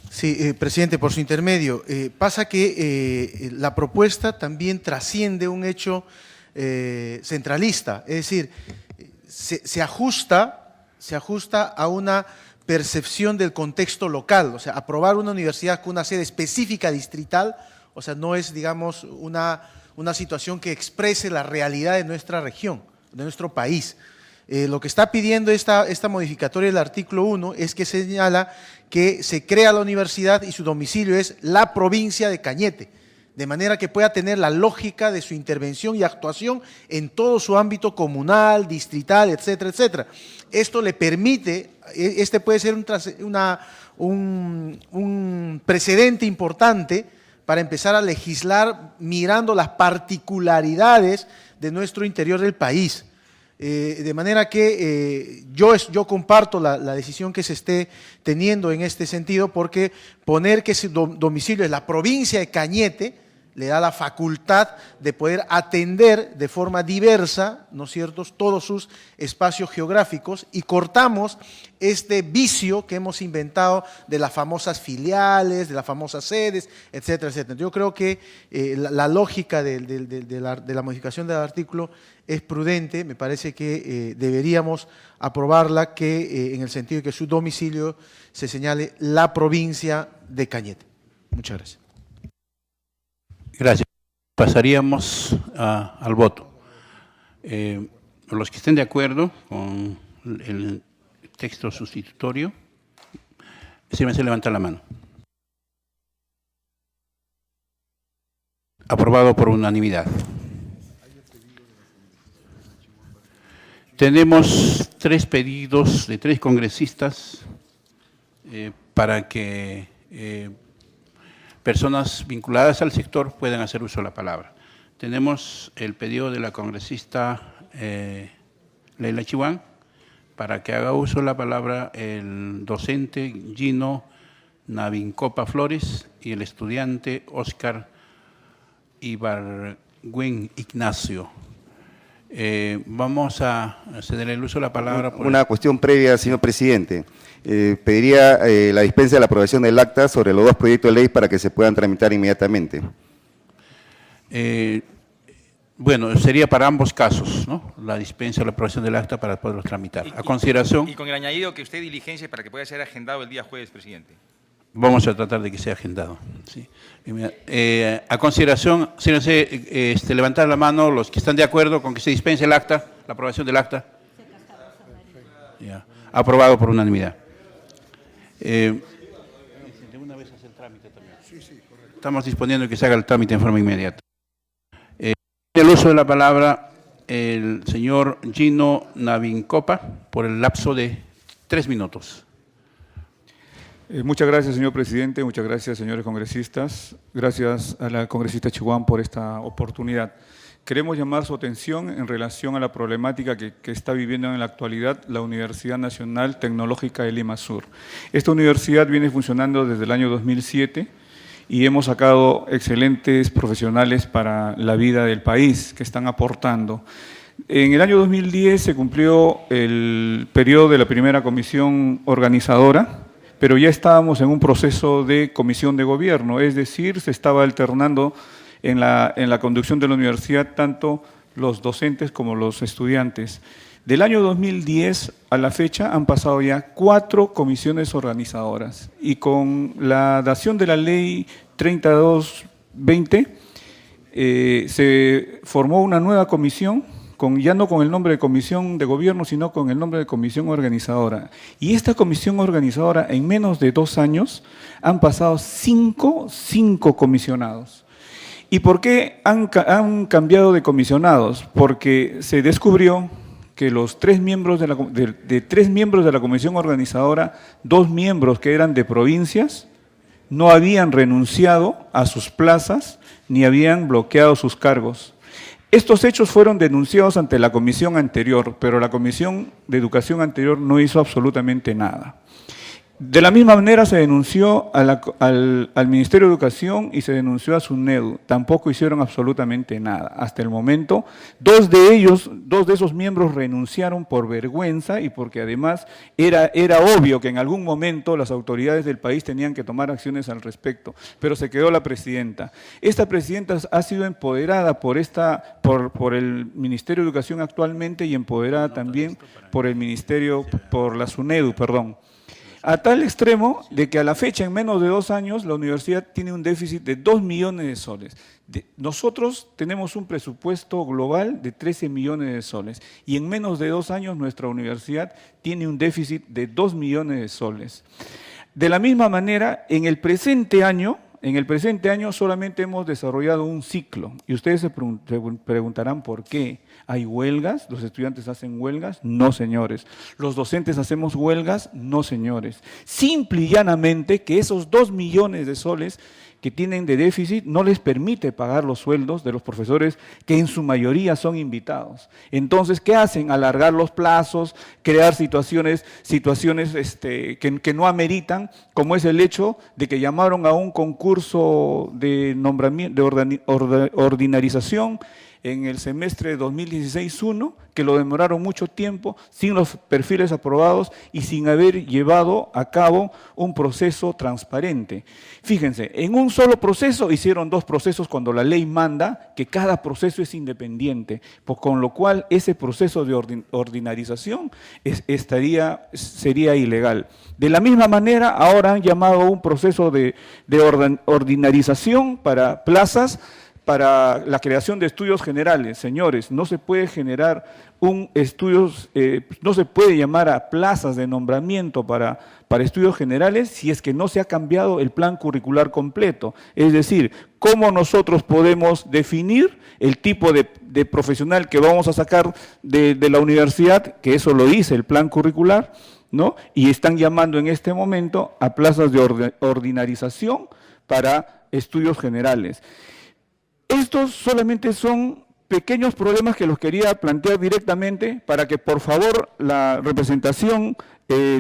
Sí, presidente, por su intermedio. Pasa que la propuesta también trasciende un hecho centralista, es decir, se ajusta a una percepción del contexto local, o sea, aprobar una universidad con una sede específica distrital, o sea, no es, digamos, una situación que exprese la realidad de nuestra región, de nuestro país. Lo que está pidiendo esta modificatoria del artículo 1 es que señala que se crea la universidad y su domicilio es la provincia de Cañete, de manera que pueda tener la lógica de su intervención y actuación en todo su ámbito comunal, distrital, etcétera, etcétera. Esto le permite, puede ser un precedente importante para empezar a legislar mirando las particularidades de nuestro interior del país. De manera que yo comparto la decisión que se esté teniendo en este sentido, porque poner que su domicilio es la provincia de Cañete le da la facultad de poder atender de forma diversa, ¿no es cierto?, todos sus espacios geográficos, y cortamos este vicio que hemos inventado de las famosas filiales, de las famosas sedes, etcétera, etcétera. Yo creo que la lógica de la modificación del artículo es prudente. Me parece que deberíamos aprobarla, que en el sentido de que su domicilio se señale la provincia de Cañete. Muchas gracias. Gracias. Pasaríamos al voto. Los que estén de acuerdo con el texto sustitutorio, sírvanse levantar la mano. Aprobado por unanimidad. Tenemos 3 pedidos de 3 congresistas para que personas vinculadas al sector puedan hacer uso de la palabra. Tenemos el pedido de la congresista Leila Chihuán para que haga uso de la palabra el docente Gino Navincopa Flores y el estudiante Oscar Ibargüen Ignacio. Vamos a ceder el uso de la palabra. Una cuestión previa, señor presidente. Pediría la dispensa de la aprobación del acta sobre los 2 proyectos de ley para que se puedan tramitar inmediatamente. Bueno, sería para ambos casos, ¿no? La dispensa de la aprobación del acta para poderlos tramitar. A consideración. Y con el añadido que usted diligencia para que pueda ser agendado el día jueves, presidente. Vamos a tratar de que sea agendado. Sí. A consideración, síganse levantar la mano los que están de acuerdo con que se dispense el acta, la aprobación del acta. Ya. Aprobado por unanimidad. De una vez hacer el trámite también. Sí, sí, correcto. Estamos disponiendo que se haga el trámite en forma inmediata. El uso de la palabra el señor Gino Navincopa por el lapso de 3 minutos. Muchas gracias, señor presidente. Muchas gracias, señores congresistas. Gracias a la congresista Chihuán por esta oportunidad. Queremos llamar su atención en relación a la problemática que está viviendo en la actualidad la Universidad Nacional Tecnológica de Lima Sur. Esta universidad viene funcionando desde el año 2007 y hemos sacado excelentes profesionales para la vida del país que están aportando. En el año 2010 se cumplió el periodo de la primera comisión organizadora, pero ya estábamos en un proceso de comisión de gobierno, es decir, se estaba alternando en la conducción de la universidad tanto los docentes como los estudiantes. Del año 2010 a la fecha han pasado ya 4 comisiones organizadoras y con la dación de la ley 3220 se formó una nueva comisión, ya no con el nombre de comisión de gobierno, sino con el nombre de comisión organizadora. Y esta comisión organizadora, en menos de 2 años, han pasado 5 comisionados. ¿Y por qué han cambiado de comisionados? Porque se descubrió que los 3 miembros de 3 miembros de la comisión organizadora, 2 miembros que eran de provincias, no habían renunciado a sus plazas ni habían bloqueado sus cargos. Estos hechos fueron denunciados ante la comisión anterior, pero la comisión de educación anterior no hizo absolutamente nada. De la misma manera se denunció al Ministerio de Educación y se denunció a SUNEDU. Tampoco hicieron absolutamente nada. Hasta el momento, 2 de esos miembros renunciaron por vergüenza y porque además era obvio que en algún momento las autoridades del país tenían que tomar acciones al respecto. Pero se quedó la presidenta. Esta presidenta ha sido empoderada por el Ministerio de Educación actualmente y empoderada también por la SUNEDU, perdón. A tal extremo de que a la fecha, en menos de 2 años, la universidad tiene un déficit de 2 millones de soles. Nosotros tenemos un presupuesto global de 13 millones de soles y en menos de 2 años nuestra universidad tiene un déficit de 2 millones de soles. De la misma manera, en el presente año solamente hemos desarrollado un ciclo y ustedes se preguntarán por qué. ¿Hay huelgas? ¿Los estudiantes hacen huelgas? No, señores. ¿Los docentes hacemos huelgas? No, señores. Simple y llanamente que esos 2 millones de soles que tienen de déficit no les permite pagar los sueldos de los profesores que en su mayoría son invitados. Entonces, ¿qué hacen? Alargar los plazos, crear situaciones que no ameritan, como es el hecho de que llamaron a un concurso de nombramiento, de ordinarización en el semestre de 2016-1, que lo demoraron mucho tiempo, sin los perfiles aprobados y sin haber llevado a cabo un proceso transparente. Fíjense, en un solo proceso hicieron 2 procesos cuando la ley manda que cada proceso es independiente, pues con lo cual ese proceso de ordinarización sería ilegal. De la misma manera, ahora han llamado a un proceso de ordinarización para plazas, para la creación de estudios generales. Señores, no se puede generar no se puede llamar a plazas de nombramiento para estudios generales si es que no se ha cambiado el plan curricular completo. Es decir, ¿cómo nosotros podemos definir el tipo de profesional que vamos a sacar de la universidad, que eso lo dice el plan curricular, ¿no? Y están llamando en este momento a plazas de ordinarización para estudios generales. Estos solamente son pequeños problemas que los quería plantear directamente para que, por favor, la representación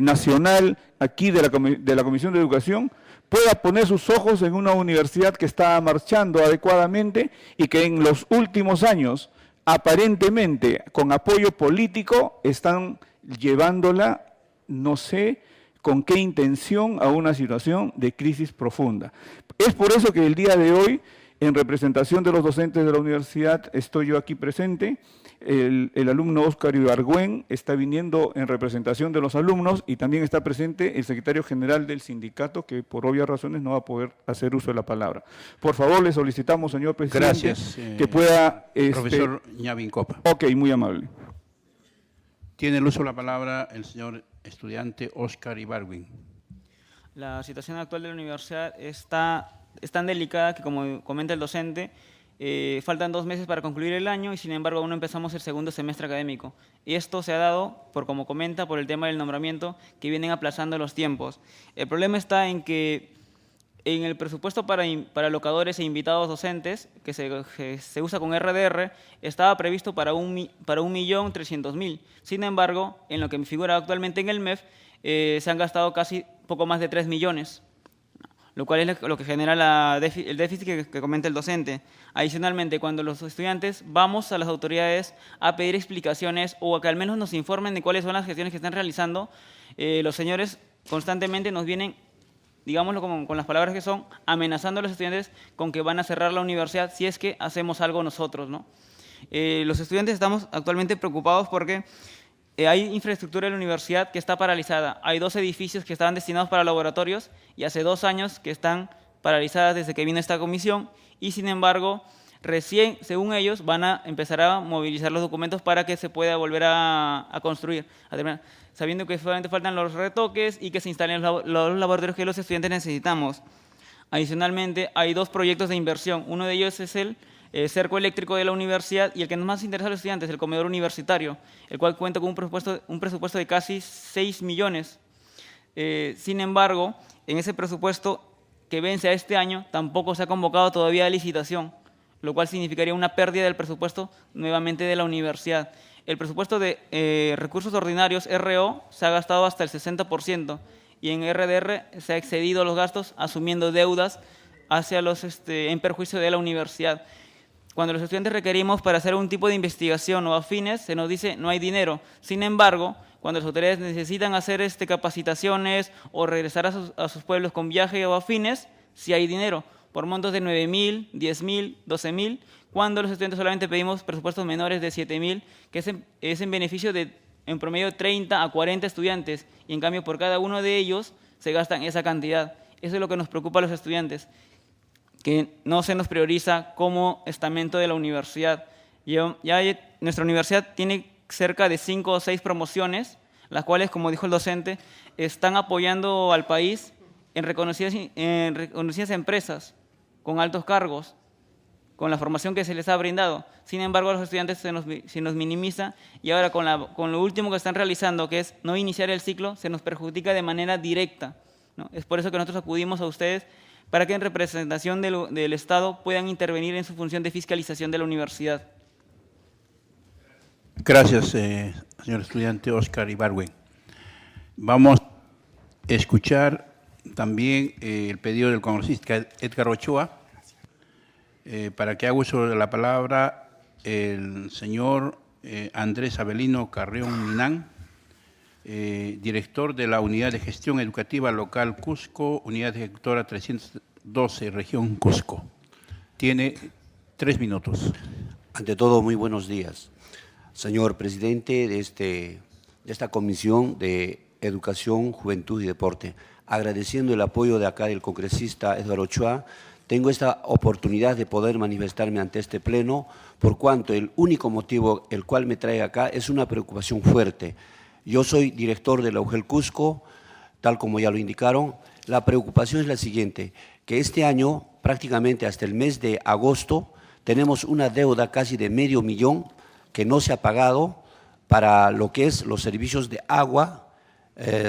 nacional aquí de la Comisión de Educación pueda poner sus ojos en una universidad que está marchando adecuadamente y que en los últimos años, aparentemente, con apoyo político, están llevándola, no sé con qué intención, a una situación de crisis profunda. Es por eso que el día de hoy, en representación de los docentes de la universidad, estoy yo aquí presente. El alumno Óscar Ibargüen está viniendo en representación de los alumnos y también está presente el secretario general del sindicato, que por obvias razones no va a poder hacer uso de la palabra. Por favor, le solicitamos, señor presidente, gracias, que pueda… profesor Ñavin Copa. Ok, muy amable. Tiene el uso de la palabra el señor estudiante Óscar Ibargüen. La situación actual de la universidad es tan delicada que, como comenta el docente, faltan 2 meses para concluir el año y, sin embargo, aún no empezamos el segundo semestre académico. Y esto se ha dado, como comenta, por el tema del nombramiento, que vienen aplazando los tiempos. El problema está en que en el presupuesto para locadores e invitados docentes, que se usa con RDR, estaba previsto para 1.300.000. Sin embargo, en lo que me figura actualmente en el MEF, se han gastado casi poco más de 3 millones. Lo cual es lo que genera el déficit que comenta el docente. Adicionalmente, cuando los estudiantes vamos a las autoridades a pedir explicaciones o a que al menos nos informen de cuáles son las gestiones que están realizando, los señores constantemente nos vienen, digámoslo con las palabras que son, amenazando a los estudiantes con que van a cerrar la universidad si es que hacemos algo nosotros, ¿no? Los estudiantes estamos actualmente preocupados porque hay infraestructura en la universidad que está paralizada. Hay 2 edificios que estaban destinados para laboratorios y hace 2 años que están paralizadas desde que vino esta comisión y, sin embargo, recién, según ellos, van a empezar a movilizar los documentos para que se pueda volver a construir, sabiendo que solamente faltan los retoques y que se instalen los laboratorios que los estudiantes necesitamos. Adicionalmente, hay 2 proyectos de inversión. Uno de ellos es el cerco eléctrico de la universidad y el que más interesa a los estudiantes, el comedor universitario, el cual cuenta con un presupuesto de casi 6 millones. Sin embargo, en ese presupuesto que vence a este año, tampoco se ha convocado todavía a licitación, lo cual significaría una pérdida del presupuesto nuevamente de la universidad. El presupuesto de recursos ordinarios, RO, se ha gastado hasta el 60% y en RDR se ha excedido los gastos asumiendo deudas en perjuicio de la universidad. Cuando los estudiantes requerimos para hacer un tipo de investigación o afines, se nos dice no hay dinero. Sin embargo, cuando las autoridades necesitan hacer capacitaciones o regresar a sus pueblos con viaje o afines, sí hay dinero, por montos de 9.000, 10.000, 12.000, cuando los estudiantes solamente pedimos presupuestos menores de 7.000, que es en beneficio de, en promedio, 30 a 40 estudiantes, y en cambio por cada uno de ellos se gastan esa cantidad. Eso es lo que nos preocupa a los estudiantes, que no se nos prioriza como estamento de la universidad. Nuestra universidad tiene cerca de 5 o 6 promociones, las cuales, como dijo el docente, están apoyando al país en reconocidas empresas, con altos cargos, con la formación que se les ha brindado. Sin embargo, a los estudiantes se nos minimiza y ahora con lo último que están realizando, que es no iniciar el ciclo, se nos perjudica de manera directa, ¿no? Es por eso que nosotros acudimos a ustedes para que en representación del Estado puedan intervenir en su función de fiscalización de la universidad. Gracias, señor estudiante Oscar Ibargüen. Vamos a escuchar también el pedido del congresista Edgar Ochoa, para que haga uso de la palabra el señor Andrés Avelino Carrión Minán, director de la Unidad de Gestión Educativa Local Cusco, Unidad Ejecutora 312, Región Cusco. Tiene 3 minutos. Ante todo, muy buenos días. Señor presidente de esta Comisión de Educación, Juventud y Deporte, agradeciendo el apoyo de acá del congresista Edgar Ochoa, tengo esta oportunidad de poder manifestarme ante este pleno, por cuanto el único motivo el cual me trae acá es una preocupación fuerte. Yo soy director de la UGEL Cusco, tal como ya lo indicaron. La preocupación es la siguiente, que este año, prácticamente hasta el mes de agosto, tenemos una deuda casi de $500,000 que no se ha pagado para lo que es los servicios de agua,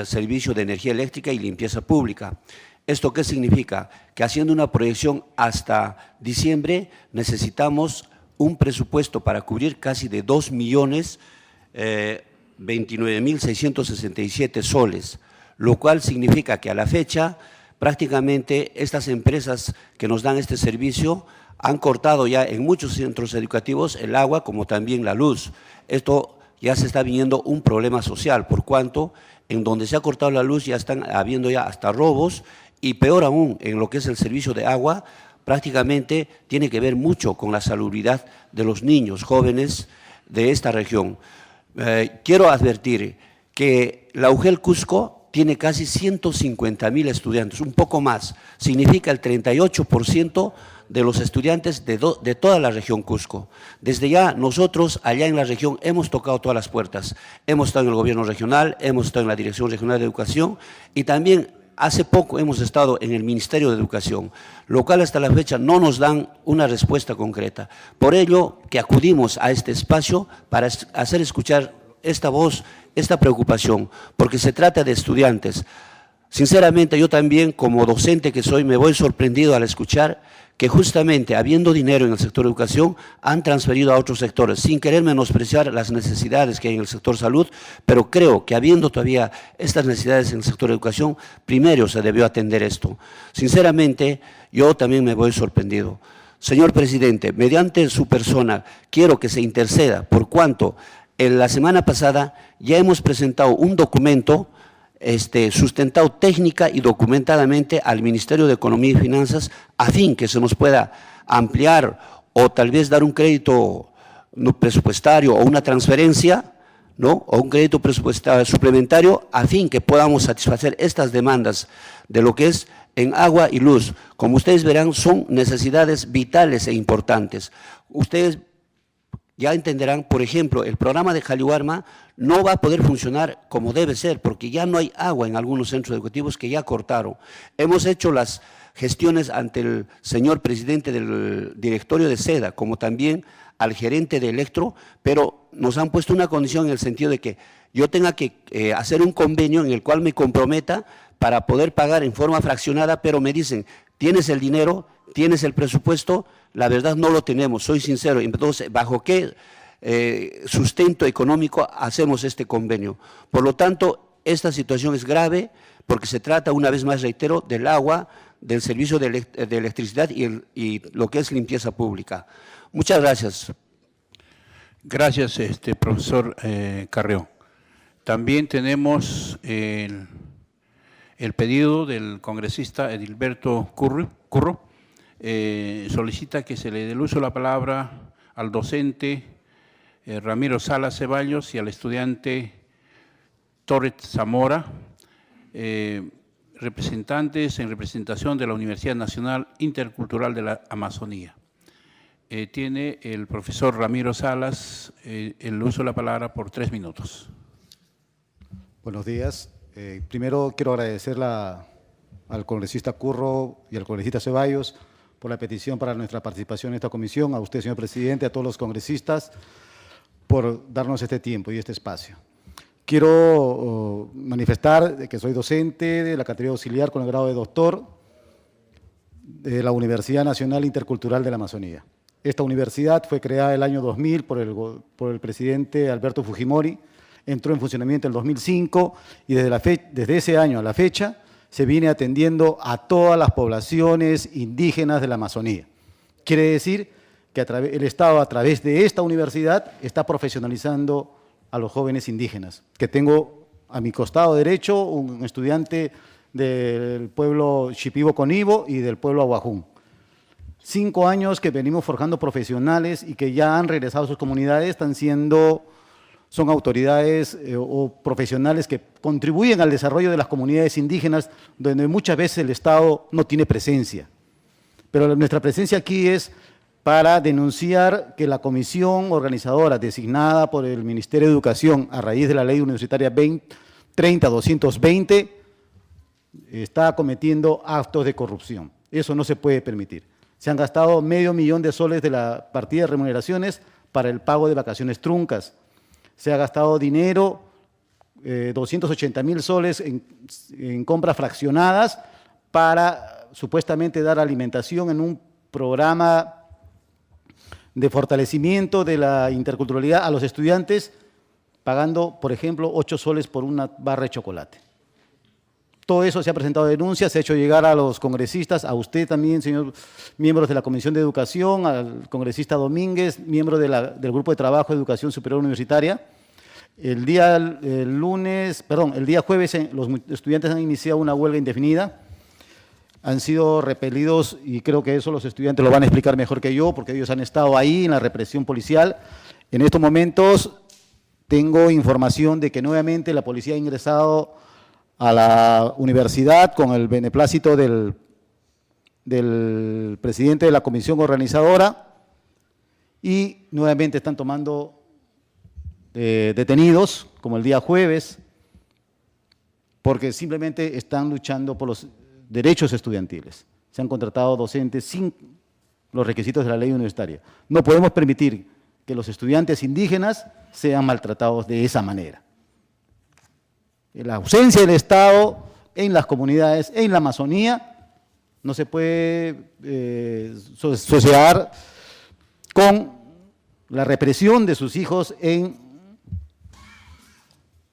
servicio de energía eléctrica y limpieza pública. ¿Esto qué significa? Que haciendo una proyección hasta diciembre necesitamos un presupuesto para cubrir casi de 2.029.667 soles, lo cual significa que a la fecha prácticamente estas empresas que nos dan este servicio han cortado ya en muchos centros educativos el agua como también la luz. Esto ya se está viniendo un problema social, por cuanto en donde se ha cortado la luz ya están habiendo ya hasta robos, y peor aún, en lo que es el servicio de agua, prácticamente tiene que ver mucho con la salubridad de los niños, jóvenes de esta región. Quiero advertir que la UGEL Cusco tiene casi 150.000 estudiantes, un poco más, significa el 38% de los estudiantes de toda la región Cusco. Desde ya nosotros allá en la región hemos tocado todas las puertas, hemos estado en el gobierno regional, hemos estado en la Dirección Regional de Educación y también hace poco hemos estado en el Ministerio de Educación, lo cual hasta la fecha no nos dan una respuesta concreta. Por ello que acudimos a este espacio para hacer escuchar esta voz, esta preocupación, porque se trata de estudiantes. Sinceramente, yo también, como docente que soy, me voy sorprendido al escuchar que justamente habiendo dinero en el sector educación, han transferido a otros sectores, sin querer menospreciar las necesidades que hay en el sector salud, pero creo que habiendo todavía estas necesidades en el sector educación, primero se debió atender esto. Sinceramente, yo también me voy sorprendido. Señor presidente, mediante su persona, quiero que se interceda, por cuanto en la semana pasada ya hemos presentado un documento sustentado técnica y documentadamente al Ministerio de Economía y Finanzas a fin que se nos pueda ampliar o tal vez dar un crédito presupuestario o una transferencia, ¿no? O un crédito presupuestario suplementario a fin que podamos satisfacer estas demandas de lo que es en agua y luz. Como ustedes verán, son necesidades vitales e importantes. Ustedes ya entenderán, por ejemplo, el programa de Jaliwarma no va a poder funcionar como debe ser, porque ya no hay agua en algunos centros educativos que ya cortaron. Hemos hecho las gestiones ante el señor presidente del directorio de SEDA, como también al gerente de Electro, pero nos han puesto una condición en el sentido de que yo tenga que hacer un convenio en el cual me comprometa para poder pagar en forma fraccionada, pero me dicen, ¿tienes el dinero? ¿Tienes el presupuesto? La verdad no lo tenemos, soy sincero. Entonces, ¿bajo qué sustento económico hacemos este convenio? Por lo tanto, esta situación es grave porque se trata, una vez más reitero, del agua, del servicio de electricidad y lo que es limpieza pública. Muchas gracias. Gracias, profesor Carrión. También tenemos el pedido del congresista Edilberto Curro. Solicita que se le dé el uso de la palabra al docente Ramiro Salas Ceballos y al estudiante Torres Zamora, representantes en representación de la Universidad Nacional Intercultural de la Amazonía. Tiene el profesor Ramiro Salas el uso de la palabra por 3 minutos. Buenos días. Primero quiero agradecer al congresista Curro y al congresista Ceballos por la petición para nuestra participación en esta comisión, a usted, señor presidente, a todos los congresistas, por darnos este tiempo y este espacio. Quiero manifestar que soy docente de la categoría auxiliar con el grado de doctor de la Universidad Nacional Intercultural de la Amazonía. Esta universidad fue creada el año 2000 por el presidente Alberto Fujimori, entró en funcionamiento en el 2005 y desde ese año a la fecha se viene atendiendo a todas las poblaciones indígenas de la Amazonía. Quiere decir que el Estado, a través de esta universidad, está profesionalizando a los jóvenes indígenas. Que tengo a mi costado derecho un estudiante del pueblo Shipibo-Conibo y del pueblo Aguajún. 5 años que venimos forjando profesionales y que ya han regresado a sus comunidades, son autoridades o profesionales que contribuyen al desarrollo de las comunidades indígenas, donde muchas veces el Estado no tiene presencia. Pero nuestra presencia aquí es para denunciar que la comisión organizadora designada por el Ministerio de Educación a raíz de la Ley Universitaria 30-220 está cometiendo actos de corrupción. Eso no se puede permitir. Se han gastado $500,000 de soles de la partida de remuneraciones para el pago de vacaciones truncas. Se ha gastado dinero, 280,000 soles en compras fraccionadas para supuestamente dar alimentación en un programa de fortalecimiento de la interculturalidad a los estudiantes, pagando, por ejemplo, 8 soles por una barra de chocolate. Todo eso se ha presentado denuncias, se ha hecho llegar a los congresistas, a usted también, señor, miembros de la Comisión de Educación, al congresista Domínguez, miembro del Grupo de Trabajo de Educación Superior Universitaria. El día jueves los estudiantes han iniciado una huelga indefinida, han sido repelidos y creo que eso los estudiantes lo van a explicar mejor que yo porque ellos han estado ahí en la represión policial. En estos momentos tengo información de que nuevamente la policía ha ingresado a la universidad con el beneplácito del presidente de la comisión organizadora y nuevamente están tomando detenidos, como el día jueves, porque simplemente están luchando por los derechos estudiantiles. Se han contratado docentes sin los requisitos de la ley universitaria. No podemos permitir que los estudiantes indígenas sean maltratados de esa manera. La ausencia del Estado en las comunidades, en la Amazonía, no se puede soslayar con la represión de sus hijos en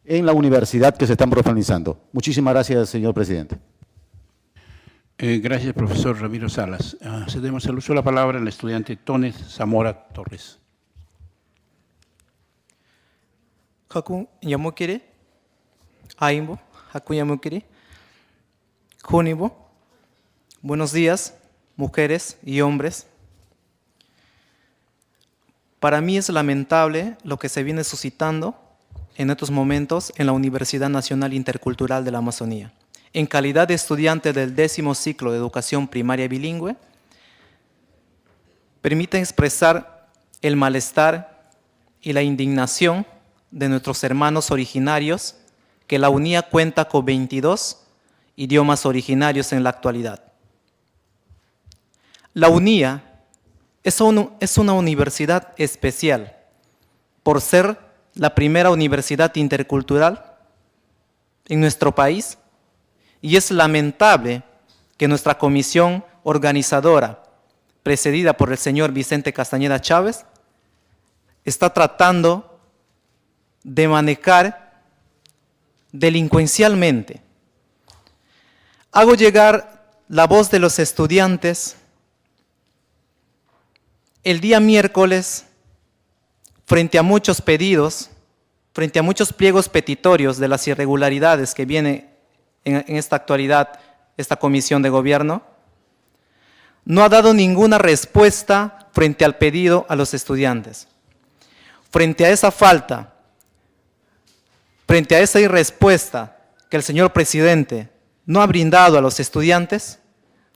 la universidad que se están profesionalizando. Muchísimas gracias, señor presidente. Gracias, profesor Ramiro Salas. Cedemos el uso de la palabra al estudiante Tones Zamora Torres. Hakun Yamukiri, Aimbo, Hakun Yamukiri, Junibo. Buenos días, mujeres y hombres. Para mí es lamentable lo que se viene suscitando en estos momentos en la Universidad Nacional Intercultural de la Amazonía. En calidad de estudiante del 10º ciclo de educación primaria bilingüe, permiten expresar el malestar y la indignación de nuestros hermanos originarios, que la UNIA cuenta con 22 idiomas originarios en la actualidad. La UNIA es una universidad especial por ser la primera universidad intercultural en nuestro país y es lamentable que nuestra comisión organizadora, precedida por el señor Vicente Castañeda Chávez, está tratando de manejar delincuencialmente. Hago llegar la voz de los estudiantes el día miércoles frente a muchos pedidos, frente a muchos pliegos petitorios de las irregularidades que viene en esta actualidad esta comisión de gobierno, no ha dado ninguna respuesta frente al pedido a los estudiantes. Frente a esa falta, frente a esa irrespuesta que el señor presidente no ha brindado a los estudiantes,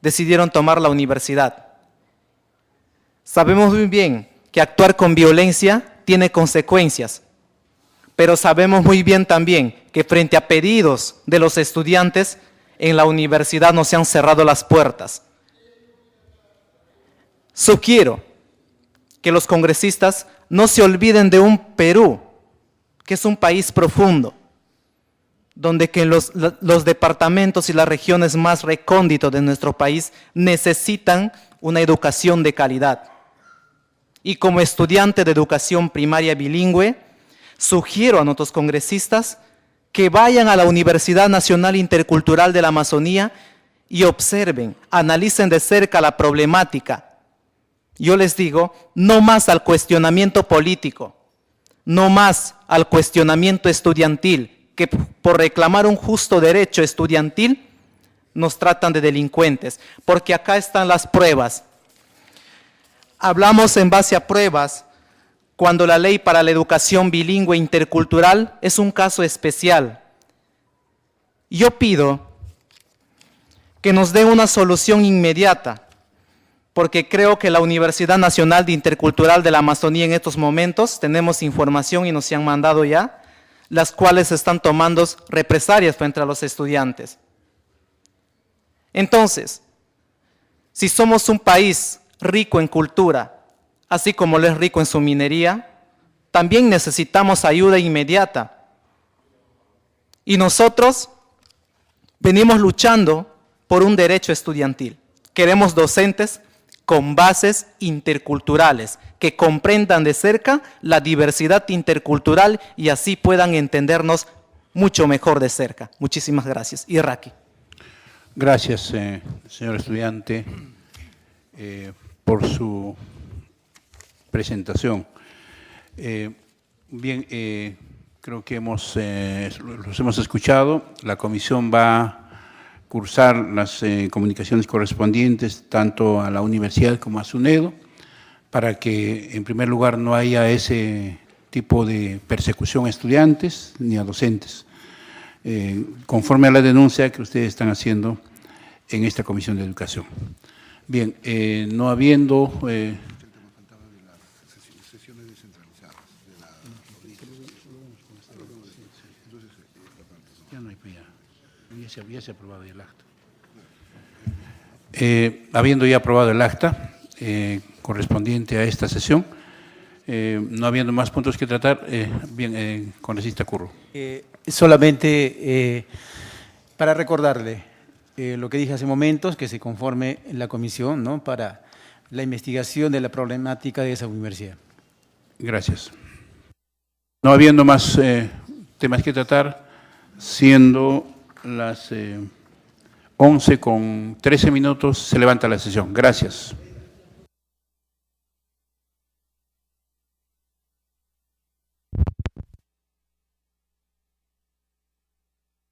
decidieron tomar la universidad. Sabemos muy bien que actuar con violencia tiene consecuencias, pero sabemos muy bien también que frente a pedidos de los estudiantes, en la universidad no se han cerrado las puertas. Sugiero que los congresistas no se olviden de un Perú, que es un país profundo, donde que los departamentos y las regiones más recónditos de nuestro país necesitan una educación de calidad. Y como estudiante de educación primaria bilingüe, sugiero a nuestros congresistas que vayan a la Universidad Nacional Intercultural de la Amazonía y observen, analicen de cerca la problemática. Yo les digo, no más al cuestionamiento político, no más al cuestionamiento estudiantil, que por reclamar un justo derecho estudiantil nos tratan de delincuentes, porque acá están las pruebas. Hablamos en base a pruebas cuando la ley para la educación bilingüe intercultural es un caso especial. Yo pido que nos den una solución inmediata, porque creo que la Universidad Nacional de Intercultural de la Amazonía en estos momentos, tenemos información y nos han mandado ya, las cuales están tomando represalias contra los estudiantes. Entonces, si somos un país rico en cultura, así como lo es rico en su minería, también necesitamos ayuda inmediata. Y nosotros venimos luchando por un derecho estudiantil. Queremos docentes con bases interculturales, que comprendan de cerca la diversidad intercultural y así puedan entendernos mucho mejor de cerca. Muchísimas gracias. Y Raki. Gracias, señor estudiante, por su presentación. Bien, creo que los hemos escuchado. La comisión va a cursar las comunicaciones correspondientes tanto a la universidad como a SUNEDO, para que en primer lugar no haya ese tipo de persecución a estudiantes ni a docentes, conforme a la denuncia que ustedes están haciendo en esta Comisión de Educación. Bien, no habiendo... Ya se ha aprobado el acta. Habiendo ya aprobado el acta correspondiente a esta sesión, no habiendo más puntos que tratar, bien, congresista Curro. Solamente para recordarle lo que dije hace momentos, que se conforme la comisión, ¿no?, para la investigación de la problemática de esa universidad. Gracias. No habiendo más temas que tratar, siendo las 11:13, se levanta la sesión. Gracias.